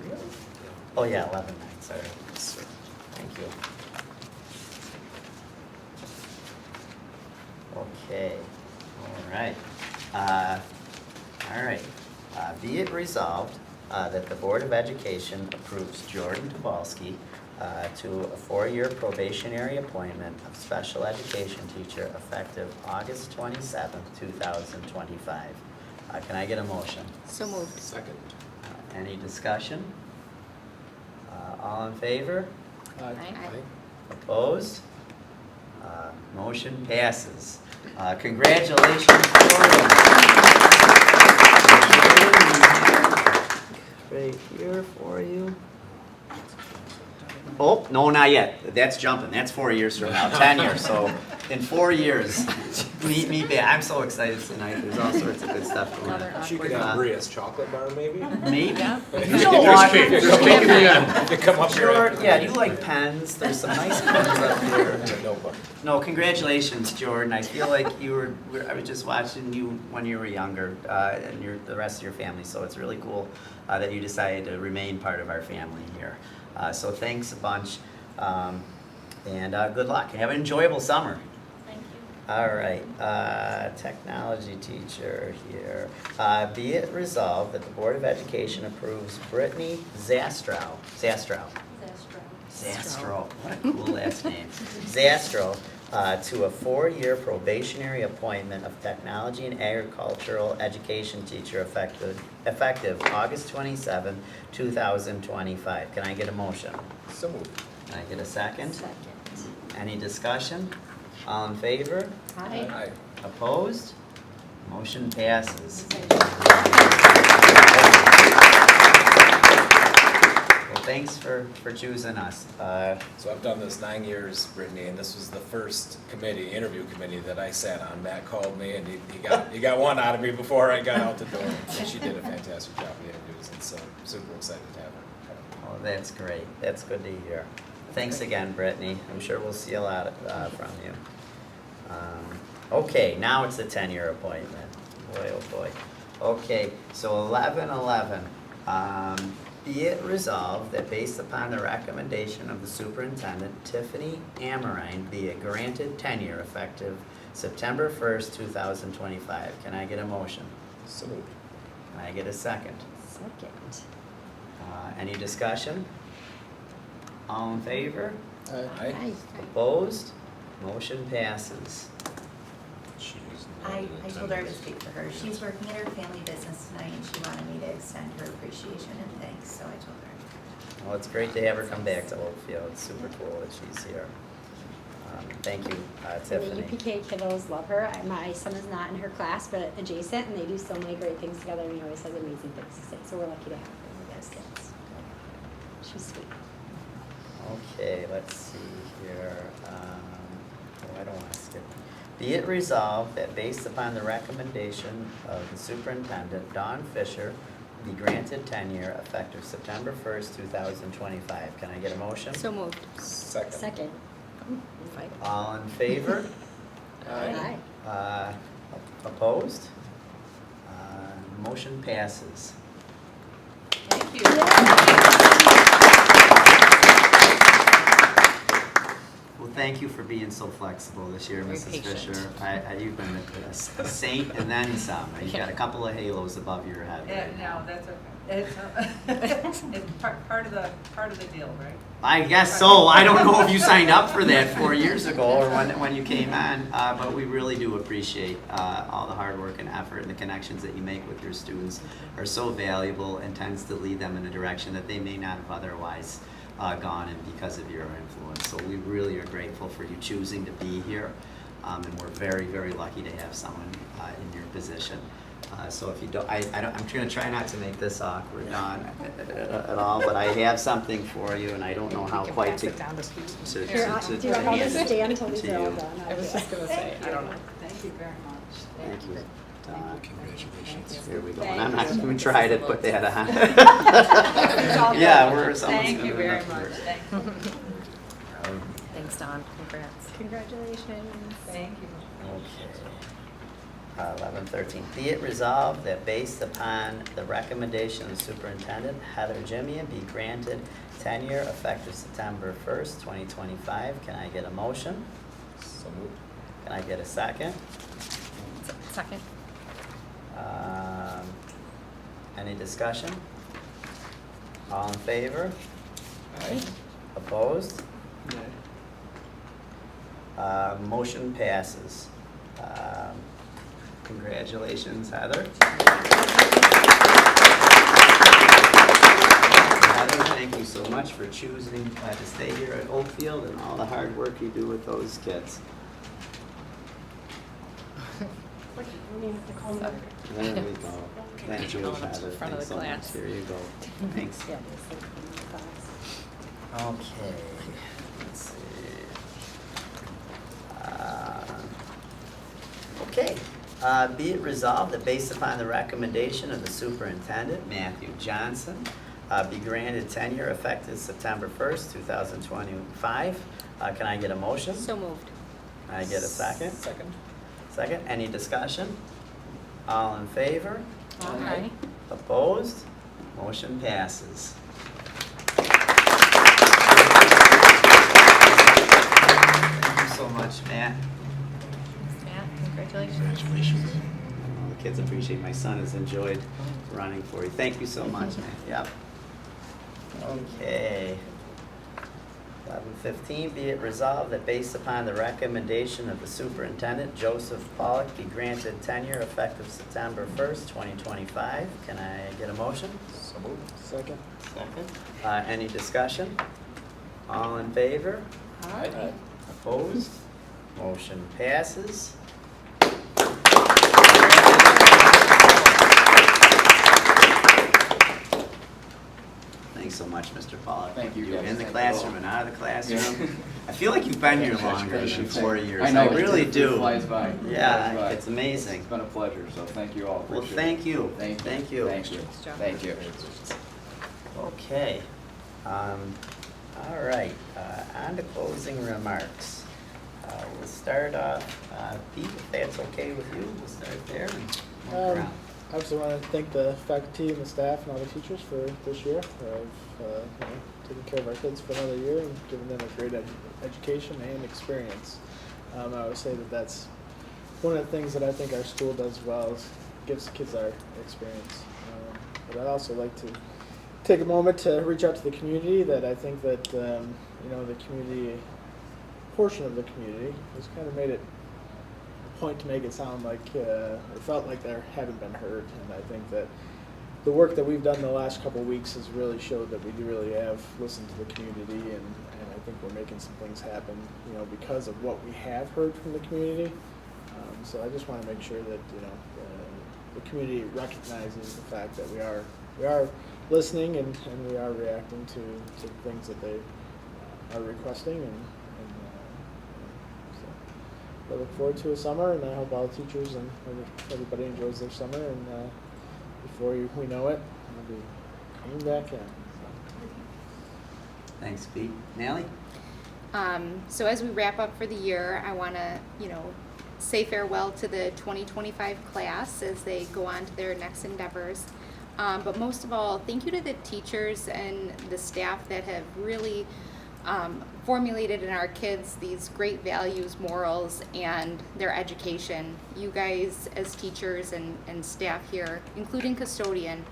[SPEAKER 1] Really? Oh yeah, 11.9, sorry. Thank you. Okay, all right. Be it resolved that the Board of Education approves Jordan Tobolski to a 4-year probationary appointment of special education teacher effective August 27th, 2025. Can I get a motion?
[SPEAKER 6] So moved.
[SPEAKER 10] Second.
[SPEAKER 1] Any discussion? All in favor?
[SPEAKER 6] Aye.
[SPEAKER 1] Opposed? Motion passes. Congratulations, Jordan. Right here for you. Oh, no, not yet. That's jumping. That's 4 years from now, 10 years. So in 4 years, meet me back. I'm so excited tonight. There's all sorts of good stuff going on.
[SPEAKER 10] She could have Maria's chocolate bar, maybe?
[SPEAKER 1] Maybe.
[SPEAKER 10] There's
[SPEAKER 1] You know what?
[SPEAKER 10] cake. There's cake at the end. Come up
[SPEAKER 1] Sure.
[SPEAKER 10] here.
[SPEAKER 1] Yeah, do you like pens? There's some nice pens up here.
[SPEAKER 10] Notebook.
[SPEAKER 1] No, congratulations, Jordan. I feel like I was just watching you when you were younger, and the rest of your family, so it's really cool that you decided to remain part of our family here. So thanks a bunch, and good luck. Have an enjoyable summer.
[SPEAKER 15] Thank you.
[SPEAKER 1] All right, technology teacher here. Be it resolved that the Board of Education approves Brittany Zastrow. Zastro, what a cool last name. Zastro, to a 4-year probationary appointment of technology and agricultural education teacher effective August 27, 2025. Can I get a motion?
[SPEAKER 10] So moved.
[SPEAKER 1] Can I get a second?
[SPEAKER 6] Second.
[SPEAKER 1] Any discussion? All in favor?
[SPEAKER 6] Aye.
[SPEAKER 10] Aye.
[SPEAKER 1] Opposed? Motion passes. Well, thanks for choosing us.
[SPEAKER 3] So I've done this 9 years, Brittany, and this was the first interview committee that I sat on. Matt called me and he got one out of me before I got out the door. And she did a fantastic job with the interviews, and so I'm super excited to have her.
[SPEAKER 1] Oh, that's great. That's good to hear. Thanks again, Brittany. I'm sure we'll see a lot from you. Okay, now it's the 10-year appointment. Boy, oh boy. Okay, So 11:11, be it resolved that based upon the recommendation of the superintendent, Tiffany Amorine be a granted tenure effective September 1st, 2025. Can I get a motion?
[SPEAKER 10] So moved.
[SPEAKER 1] Can I get a second?
[SPEAKER 14] Second.
[SPEAKER 1] Any discussion? All in favor?
[SPEAKER 10] Aye.
[SPEAKER 1] Opposed? Motion passes.
[SPEAKER 8] I told her I would speak for her. She's working at her family business tonight and she wanted me to extend her appreciation and thanks, so I told her.
[SPEAKER 1] Well, it's great to have her come back to Oakfield. It's super cool that she's here. Thank you, Tiffany.
[SPEAKER 14] The UPK kiddos love her. My son is not in her class, but adjacent, and they do so many great things together, and he always has amazing things to say. So we're lucky to have her as kids. She's sweet.
[SPEAKER 1] Okay, let's see here. I don't want to skip. Be it resolved that based upon the recommendation of the superintendent, Dawn Fisher, be granted tenure effective September 1st, 2025. Can I get a motion?
[SPEAKER 6] So moved.
[SPEAKER 10] Second.
[SPEAKER 14] Second. Fight.
[SPEAKER 1] All in favor?
[SPEAKER 14] Aye.
[SPEAKER 1] Opposed? Motion passes.
[SPEAKER 8] Thank you.
[SPEAKER 1] Well, thank you for being so flexible this year,
[SPEAKER 6] Very
[SPEAKER 1] Mrs.
[SPEAKER 6] patient.
[SPEAKER 1] Fisher. You've been a saint and then some. You've got a couple of halos above your head right now.
[SPEAKER 16] No, that's okay. It's part of the deal, right?
[SPEAKER 1] I guess so. I don't know if you signed up for that 4 years ago or when you came on, but we really do appreciate all the hard work and effort, and the connections that you make with your students are so valuable and tends to lead them in a direction that they may not have otherwise gone in because of your influence. So we really are grateful for you choosing to be here, and we're very, very lucky to have someone in your position. So if you don't, I'm going to try not to make this awkward, Dawn, at all, but I have something for you, and I don't know how quite to
[SPEAKER 14] Here, do you
[SPEAKER 1] hand
[SPEAKER 14] want to
[SPEAKER 1] it
[SPEAKER 14] stand until these
[SPEAKER 1] to
[SPEAKER 14] are all
[SPEAKER 1] you.
[SPEAKER 14] done?
[SPEAKER 16] I was just gonna say,
[SPEAKER 14] Thank
[SPEAKER 16] I don't
[SPEAKER 14] you.
[SPEAKER 16] know. Thank you very much.
[SPEAKER 1] Thank you, Dawn.
[SPEAKER 9] Congratulations.
[SPEAKER 1] Here we go.
[SPEAKER 14] Thank
[SPEAKER 1] And I'm not
[SPEAKER 14] you.
[SPEAKER 1] going to try to put that on.
[SPEAKER 16] all
[SPEAKER 1] Yeah,
[SPEAKER 16] good.
[SPEAKER 1] we're someone's
[SPEAKER 16] Thank you
[SPEAKER 1] gonna
[SPEAKER 16] very
[SPEAKER 1] have to
[SPEAKER 16] much.
[SPEAKER 1] work.
[SPEAKER 16] Thank you.
[SPEAKER 6] Thanks, Dawn. Congrats.
[SPEAKER 14] Congratulations.
[SPEAKER 16] Thank you.
[SPEAKER 1] Okay. 11:13. Be it resolved that based upon the recommendation of the superintendent, Heather Jimian be granted tenure effective September 1st, 2025. Can I get a motion?
[SPEAKER 10] So moved.
[SPEAKER 1] Can I get a second?
[SPEAKER 6] Second.
[SPEAKER 1] Any discussion? All in favor?
[SPEAKER 10] Aye.
[SPEAKER 1] Opposed? Motion passes. Congratulations, Heather. Heather, thank you so much for choosing to stay here at Oakfield and all the hard work you do with those kids. There we go. Thank you, Heather.
[SPEAKER 6] Front of
[SPEAKER 1] Thanks
[SPEAKER 6] the
[SPEAKER 1] so much.
[SPEAKER 6] class.
[SPEAKER 1] Here you go. Thanks.
[SPEAKER 14] Yeah, just like in the class.
[SPEAKER 1] Okay, let's see. Okay, be it resolved that based upon the recommendation of the superintendent, Matthew Johnson, be granted tenure effective September 1st, 2025. Can I get a motion?
[SPEAKER 6] So moved.
[SPEAKER 1] Can I get a second?
[SPEAKER 10] Second.
[SPEAKER 1] Second, any discussion? All in favor?
[SPEAKER 6] Aye.
[SPEAKER 1] Opposed? Motion passes. Thank you so much, Matt.
[SPEAKER 6] Yeah, congratulations.
[SPEAKER 1] All the kids appreciate. My son has enjoyed running for you. Thank you so much, Matt. Yep. Okay. 11:15, be it resolved that based upon the recommendation of the superintendent, Joseph Pollock be granted tenure effective September 1st, 2025. Can I get a motion?
[SPEAKER 10] So moved. Second.
[SPEAKER 1] Second. Any discussion? All in favor?
[SPEAKER 10] Aye.
[SPEAKER 1] Opposed? Motion passes. Thanks so much, Mr. Pollock.
[SPEAKER 17] Thank you,
[SPEAKER 1] You're
[SPEAKER 17] guys.
[SPEAKER 1] in the
[SPEAKER 17] Thank you
[SPEAKER 1] classroom
[SPEAKER 17] all.
[SPEAKER 1] and out of the classroom.
[SPEAKER 17] Yeah.
[SPEAKER 1] I feel like you've been here longer than 4 years.
[SPEAKER 17] I know,
[SPEAKER 1] really
[SPEAKER 17] it
[SPEAKER 1] do.
[SPEAKER 17] flies by. It
[SPEAKER 1] Yeah,
[SPEAKER 17] flies by.
[SPEAKER 1] it's amazing.
[SPEAKER 17] It's been a pleasure, so thank you all.
[SPEAKER 1] Well,
[SPEAKER 17] Appreciate
[SPEAKER 1] thank
[SPEAKER 17] it.
[SPEAKER 1] you.
[SPEAKER 17] Thank you.
[SPEAKER 1] Thank you.
[SPEAKER 17] Thank you. Thank you.
[SPEAKER 1] Okay. All right, on to closing remarks. We'll start off, Pete, if that's okay with you, we'll start there and move around.
[SPEAKER 13] obviously want to thank the faculty and the staff and all the teachers for this year, of taking care of our kids for another year and giving them a great education and experience. I would say that that's one of the things that I think our school does well, is gives kids our experience. But I'd also like to take a moment to reach out to the community. That I think that the community portion of the community has kind of made it a point to make it sound like it felt like they haven't been heard. And I think that the work that we've done the last couple of weeks has really showed that we do really have listened to the community, and I think we're making some things happen, because of what we have heard from the community. So I just want to make sure that the community recognizes the fact that we are listening and we are reacting to things that they are requesting, and so I look forward to a summer, and I hope all the teachers and everybody enjoys their summer, and before we know it, we'll be coming back in.
[SPEAKER 1] Thanks, Pete. Nally?
[SPEAKER 6] So as we wrap up for the year, I want to, say farewell to the 2025 class as they go on to their next endeavors. But most of all, thank you to the teachers and the staff that have really formulated in our kids these great values, morals, and their education. You guys as teachers and staff here, including custodian,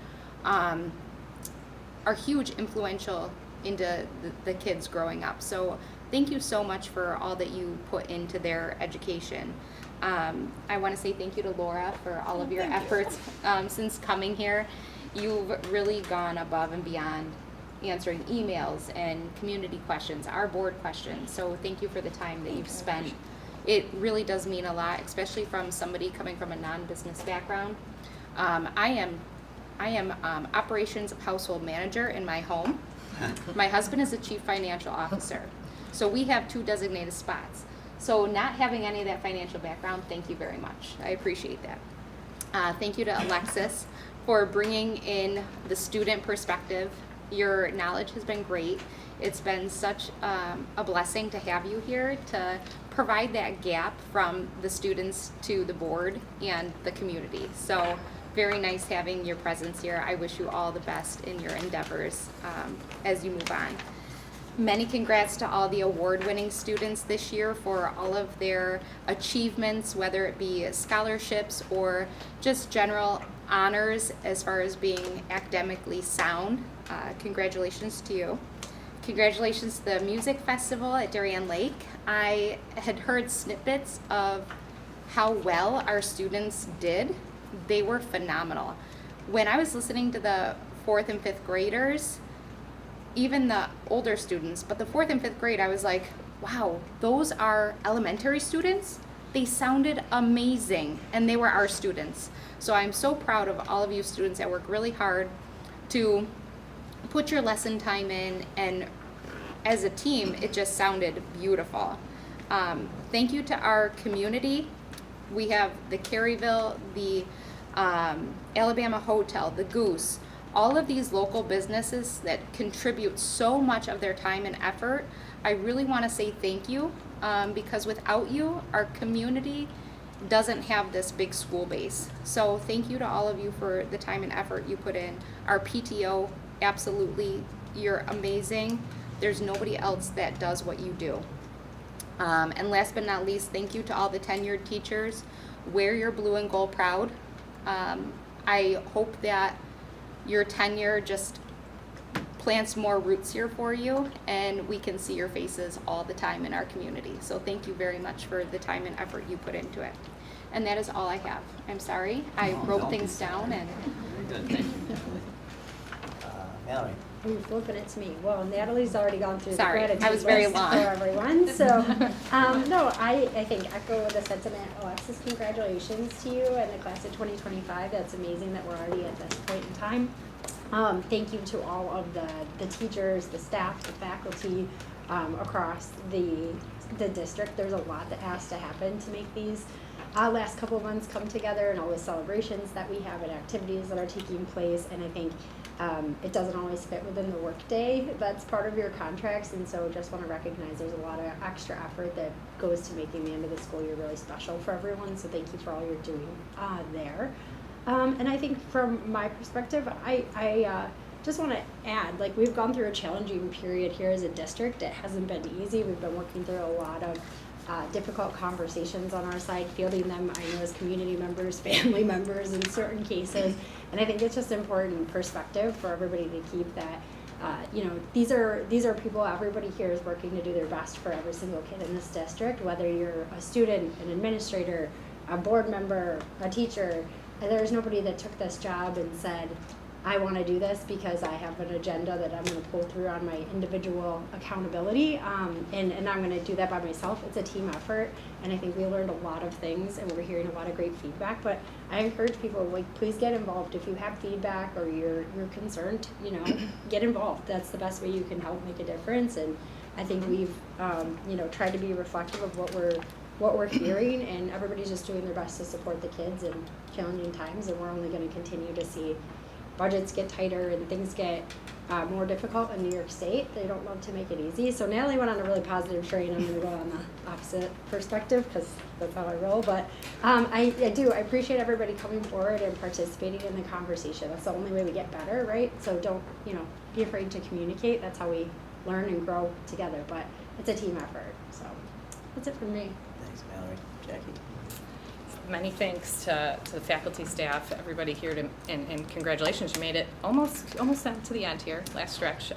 [SPEAKER 6] are huge influential into the kids growing up. So thank you so much for all that you put into their education. I want to say thank you to Laura for all of your efforts since coming here. You've really gone above and beyond answering emails and community questions, our board questions. So thank you for the time that you've spent. It really does mean a lot, especially from somebody coming from a non-business background. I am operations household manager in my home. My husband is the chief financial officer. So we have 2 designated spots. So not having any of that financial background, thank you very much. I appreciate that. Thank you to Alexis for bringing in the student perspective. Your knowledge has been great. It's been such a blessing to have you here to provide that gap from the students to the board and the community. So very nice having your presence here. I wish you all the best in your endeavors as you move on. Many congrats to all the award-winning students this year for all of their achievements, whether it be scholarships or just general honors as far as being academically sound. Congratulations to you. Congratulations to the music festival at Darien Lake. I had heard snippets of how well our students did. They were phenomenal. When I was listening to the 4th and 5th graders, even the older students, but the 4th and 5th grade, I was like, wow, those are elementary students? They sounded amazing, and they were our students. So I'm so proud of all of you students that work really hard to put your lesson time in, and as a team, it just sounded beautiful. Thank you to our community. We have the Caryville, the Alabama Hotel, the Goose, all of these local businesses that contribute so much of their time and effort. I really want to say thank you, because without you, our community doesn't have this big school base. So thank you to all of you for the time and effort you put in. Our PTO, absolutely, you're amazing. There's nobody else that does what you do. And last but not least, thank you to all the tenured teachers. Wear your blue and gold proud. I hope that your tenure just plants more roots here for you, and we can see your faces all the time in our community. So thank you very much for the time and effort you put into it. And that is all I have. I'm sorry, I wrote things down and.
[SPEAKER 1] Very good, thank you, Mallory.
[SPEAKER 14] You're flipping it to me. Well, Natalie's already gone through
[SPEAKER 6] Sorry,
[SPEAKER 14] the gratitude
[SPEAKER 6] I was very
[SPEAKER 14] list
[SPEAKER 6] long.
[SPEAKER 14] for everyone. So, no, I think echo the sentiment. Alexis, congratulations to you and the class of 2025. That's amazing that we're already at this point in time. Thank you to all of the teachers, the staff, the faculty across the district. There's a lot that has to happen to make these last couple of months come together, and all the celebrations that we have and activities that are taking place. And I think it doesn't always fit within the workday that's part of your contracts, and so just want to recognize there's a lot of extra effort that goes to making the end of the school year really special for everyone. So thank you for all you're doing there. And I think from my perspective, I just want to add, like, we've gone through a challenging period here as a district. It hasn't been easy. We've been working through a lot of difficult conversations on our side, fielding them, I know, as community members, family members in certain cases. And I think it's just important perspective for everybody to keep that. You know, these are people, everybody here is working to do their best for every single kid in this district, whether you're a student, an administrator, a board member, a teacher. There's nobody that took this job and said, I want to do this because I have an agenda that I'm going to pull through on my individual accountability, and I'm going to do that by myself. It's a team effort, and I think we learned a lot of things, and we're hearing a lot of great feedback. But I encourage people, like, please get involved. If you have feedback or you're concerned, you know, get involved. That's the best way you can help make a difference. And I think we've, you know, tried to be reflective of what we're hearing, and everybody's just doing their best to support the kids in challenging times, and we're only going to continue to see budgets get tighter and things get more difficult in New York State. They don't love to make it easy. So Natalie went on a really positive train. I'm going to go on the opposite perspective because that's how I roll. But I appreciate everybody coming forward and participating in the conversation. That's the only way we get better, right? So don't, you know, be afraid to communicate. That's how we learn and grow together. But it's a team effort. So that's it from me.
[SPEAKER 1] Thanks, Mallory. Jackie?
[SPEAKER 18] Many thanks to the faculty, staff, everybody here, and congratulations. You made it almost down to the end here, last stretch.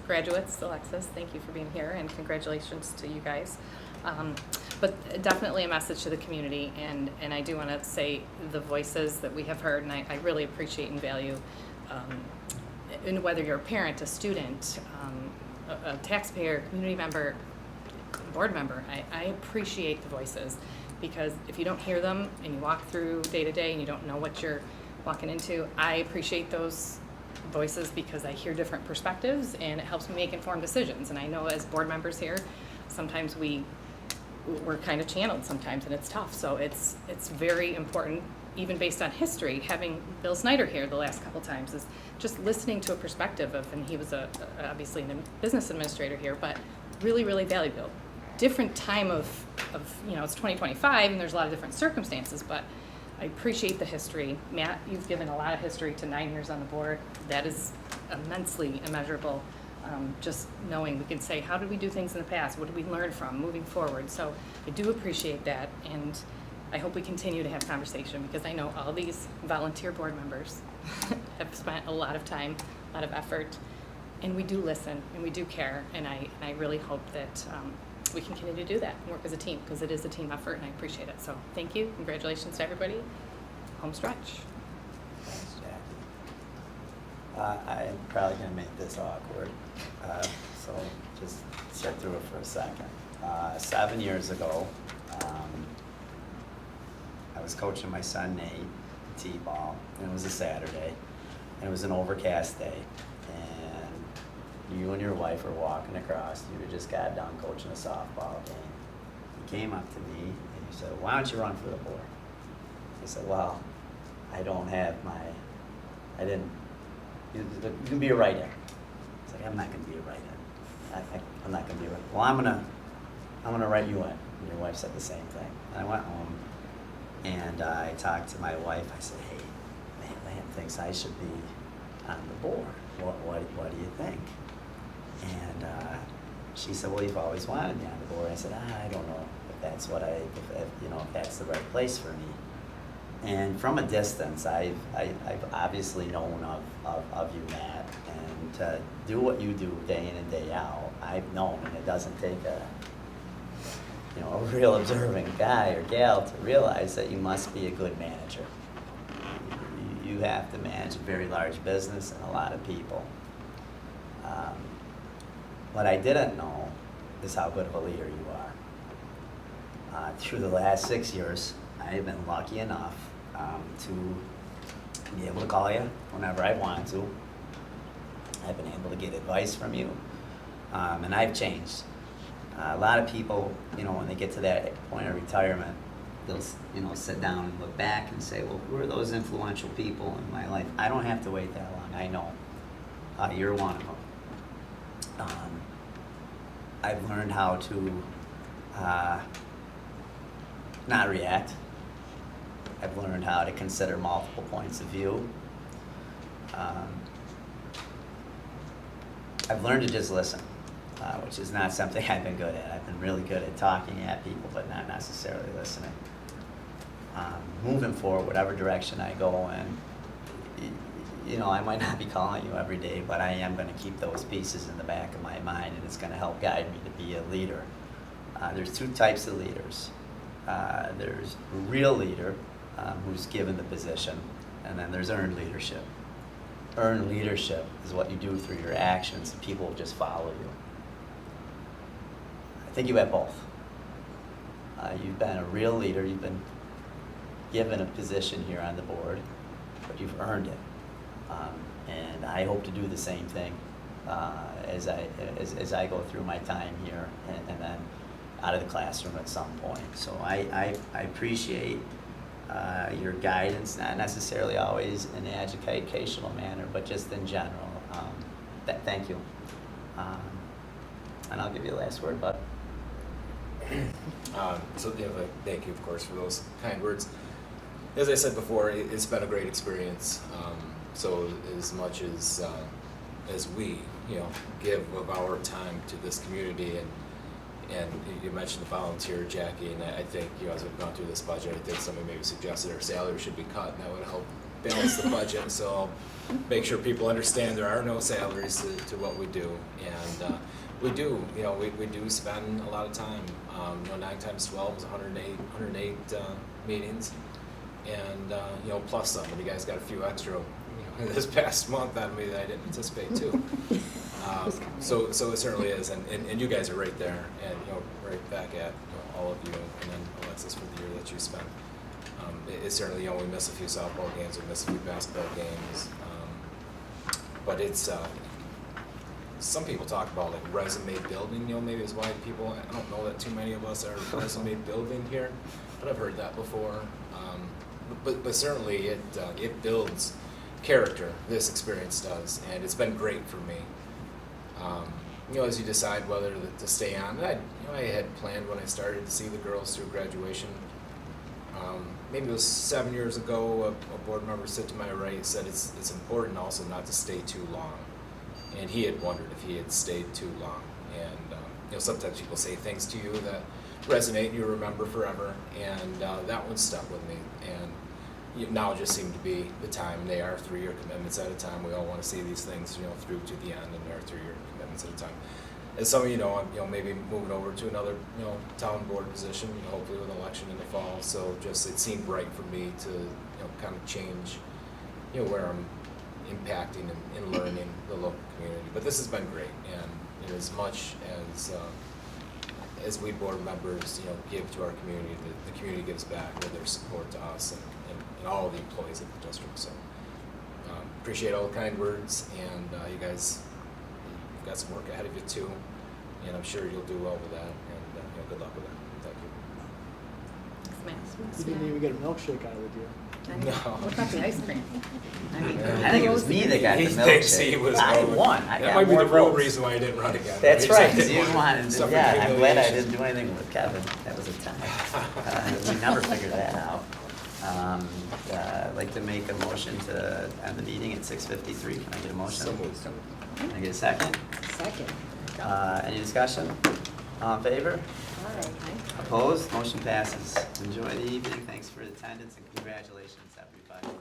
[SPEAKER 18] Graduates, Alexis, thank you for being here, and congratulations to you guys. But definitely a message to the community, and I do want to say the voices that we have heard, and I really appreciate and value, and whether you're a parent, a student, a taxpayer, community member, board member, I appreciate the voices. Because if you don't hear them and you walk through day to day and you don't know what you're walking into, I appreciate those voices because I hear different perspectives and it helps me make informed decisions. And I know as board members here, sometimes we're kind of channeled sometimes, and it's tough. So it's very important, even based on history, having Bill Snyder here the last couple times, is just listening to a perspective of, and he was obviously a business administrator here, but really, really valuable. Different time of, you know, it's 2025 and there's a lot of different circumstances, but I appreciate the history. Matt, you've given a lot of history to 9 years on the board. That is immensely immeasurable. Just knowing we can say, how did we do things in the past? What did we learn from moving forward? So I do appreciate that, and I hope we continue to have conversation because I know all these volunteer board members have spent a lot of time, a lot of effort, and we do listen and we do care, and I really hope that we can continue to do that and work as a team because it is a team effort, and I appreciate it. So thank you. Congratulations to everybody. Home stretch.
[SPEAKER 1] Thanks, Jackie. I'm probably going to make this awkward, so just sit through it for a second. 7 years ago, I was coaching my son Nate T-ball, and it was a Saturday, and it was an overcast day. You and your wife were walking across. You had just got done coaching a softball game. You came up to me and you said, why don't you run for the board? I said, well, I don't have you can be a write-in. It's like, I'm not going to be a write-in. I'm not going to be a write-in. Well, I'm going to write you in. And your wife said the same thing. And I went home and I talked to my wife. I said, hey, man thinks I should be on the board. What do you think? And she said, well, you've always wanted me on the board. I said, I don't know if that's if that's the right place for me. And from a distance, I've obviously known of you, Matt, and to do what you do day in and day out, I've known, and it doesn't take a real observing guy or gal to realize that you must be a good manager. You have to manage a very large business and a lot of people. What I didn't know is how good of a leader you are. Through the last 6 years, I've been lucky enough to be able to call you whenever I want to. I've been able to get advice from you, and I've changed. A lot of people, when they get to that point of retirement, they'll sit down and look back and say, well, who are those influential people in my life? I don't have to wait that long. I know. You're one of them. I've learned how to not react. I've learned how to consider multiple points of view. I've learned to just listen, which is not something I've been good at. I've been really good at talking at people, but not necessarily listening. Moving forward, whatever direction I go in, you know, I might not be calling you every day, but I am going to keep those pieces in the back of my mind, and it's going to help guide me to be a leader. There's two types of leaders. There's a real leader who's given the position, and then there's earned leadership. Earned leadership is what you do through your actions, and people will just follow you. I think you have both. You've been a real leader, you've been given a position here on the board, but you've earned it. And I hope to do the same thing as I go through my time here and then out of the classroom at some point. So I appreciate your guidance, not necessarily always in an educational manner, but just in general. Thank you. And I'll give you the last word, Bud.
[SPEAKER 3] So yeah, thank you, of course, for those kind words. As I said before, it's been a great experience. So as much as we, you know, give of our time to this community, and you mentioned the volunteer, Jackie, and I think, you know, as we've gone through this budget, I think somebody maybe suggested our salary should be cut, and that would help balance the budget. So make sure people understand there are no salaries to what we do, and we do, you know, we do spend a lot of time. You know, 9 times 12 is 108 meetings, and you know, plus some. And you guys got a few extra, you know, this past month out of me that I didn't anticipate too. So it certainly is, and you guys are right there, and you know, right back at, you know, all of you, and then Alexis for the year that you spent. It's certainly, you know, we miss a few softball games, we miss a few basketball games, but it's. Some people talk about like resume building, you know, maybe is why people, I don't know that too many of us are resume building here, but I've heard that before. But certainly it builds character, this experience does, and it's been great for me. You know, as you decide whether to stay on, I had planned when I started to see the girls through graduation. Maybe it was 7 years ago, a board member said to my right, said it's important also not to stay too long. And he had wondered if he had stayed too long. And you know, sometimes people say things to you that resonate and you remember forever. And that one stuck with me. And now just seemed to be the time. They are 3-year commitments at a time. We all want to see these things, you know, through to the end, and they're 3-year commitments at a time. As some of you know, I'm, you know, maybe moving over to another, you know, town board position, you know, hopefully with an election in the fall. So just it seemed right for me to, you know, kind of change, you know, where I'm impacting and learning the local community. But this has been great, and you know, as much as we board members, you know, give to our community, the community gives back with their support to us and all of the employees of the district. So appreciate all the kind words, and you guys, you've got some work ahead of you too, and I'm sure you'll do well with that, and you know, good luck with that. Thank you.
[SPEAKER 13] You didn't even get a milkshake out of the deal.
[SPEAKER 3] No.
[SPEAKER 18] What about the ice cream?
[SPEAKER 1] I think it was me that got the
[SPEAKER 3] He thinks he
[SPEAKER 1] milkshake.
[SPEAKER 3] was
[SPEAKER 1] I
[SPEAKER 3] going-
[SPEAKER 1] won. I
[SPEAKER 3] That
[SPEAKER 1] got
[SPEAKER 3] might be
[SPEAKER 1] more
[SPEAKER 3] the real
[SPEAKER 1] votes.
[SPEAKER 3] reason why he didn't run again.
[SPEAKER 1] That's
[SPEAKER 3] He
[SPEAKER 1] right,
[SPEAKER 3] said
[SPEAKER 1] 'cause
[SPEAKER 3] he
[SPEAKER 1] you
[SPEAKER 3] didn't
[SPEAKER 1] wanted,
[SPEAKER 3] suffer
[SPEAKER 1] yeah, I'm glad I
[SPEAKER 3] humiliation.
[SPEAKER 1] didn't do anything with Kevin. That was a tie. We never figured that out. I'd like to make a motion to end the meeting at 6:53. Can I get a motion?
[SPEAKER 3] So moved.
[SPEAKER 1] Can I get a second?
[SPEAKER 14] Second.
[SPEAKER 1] Any discussion? All in favor?
[SPEAKER 14] Aye.
[SPEAKER 1] Opposed? Motion passes. Enjoy the evening. Thanks for the attendance and congratulations, everybody.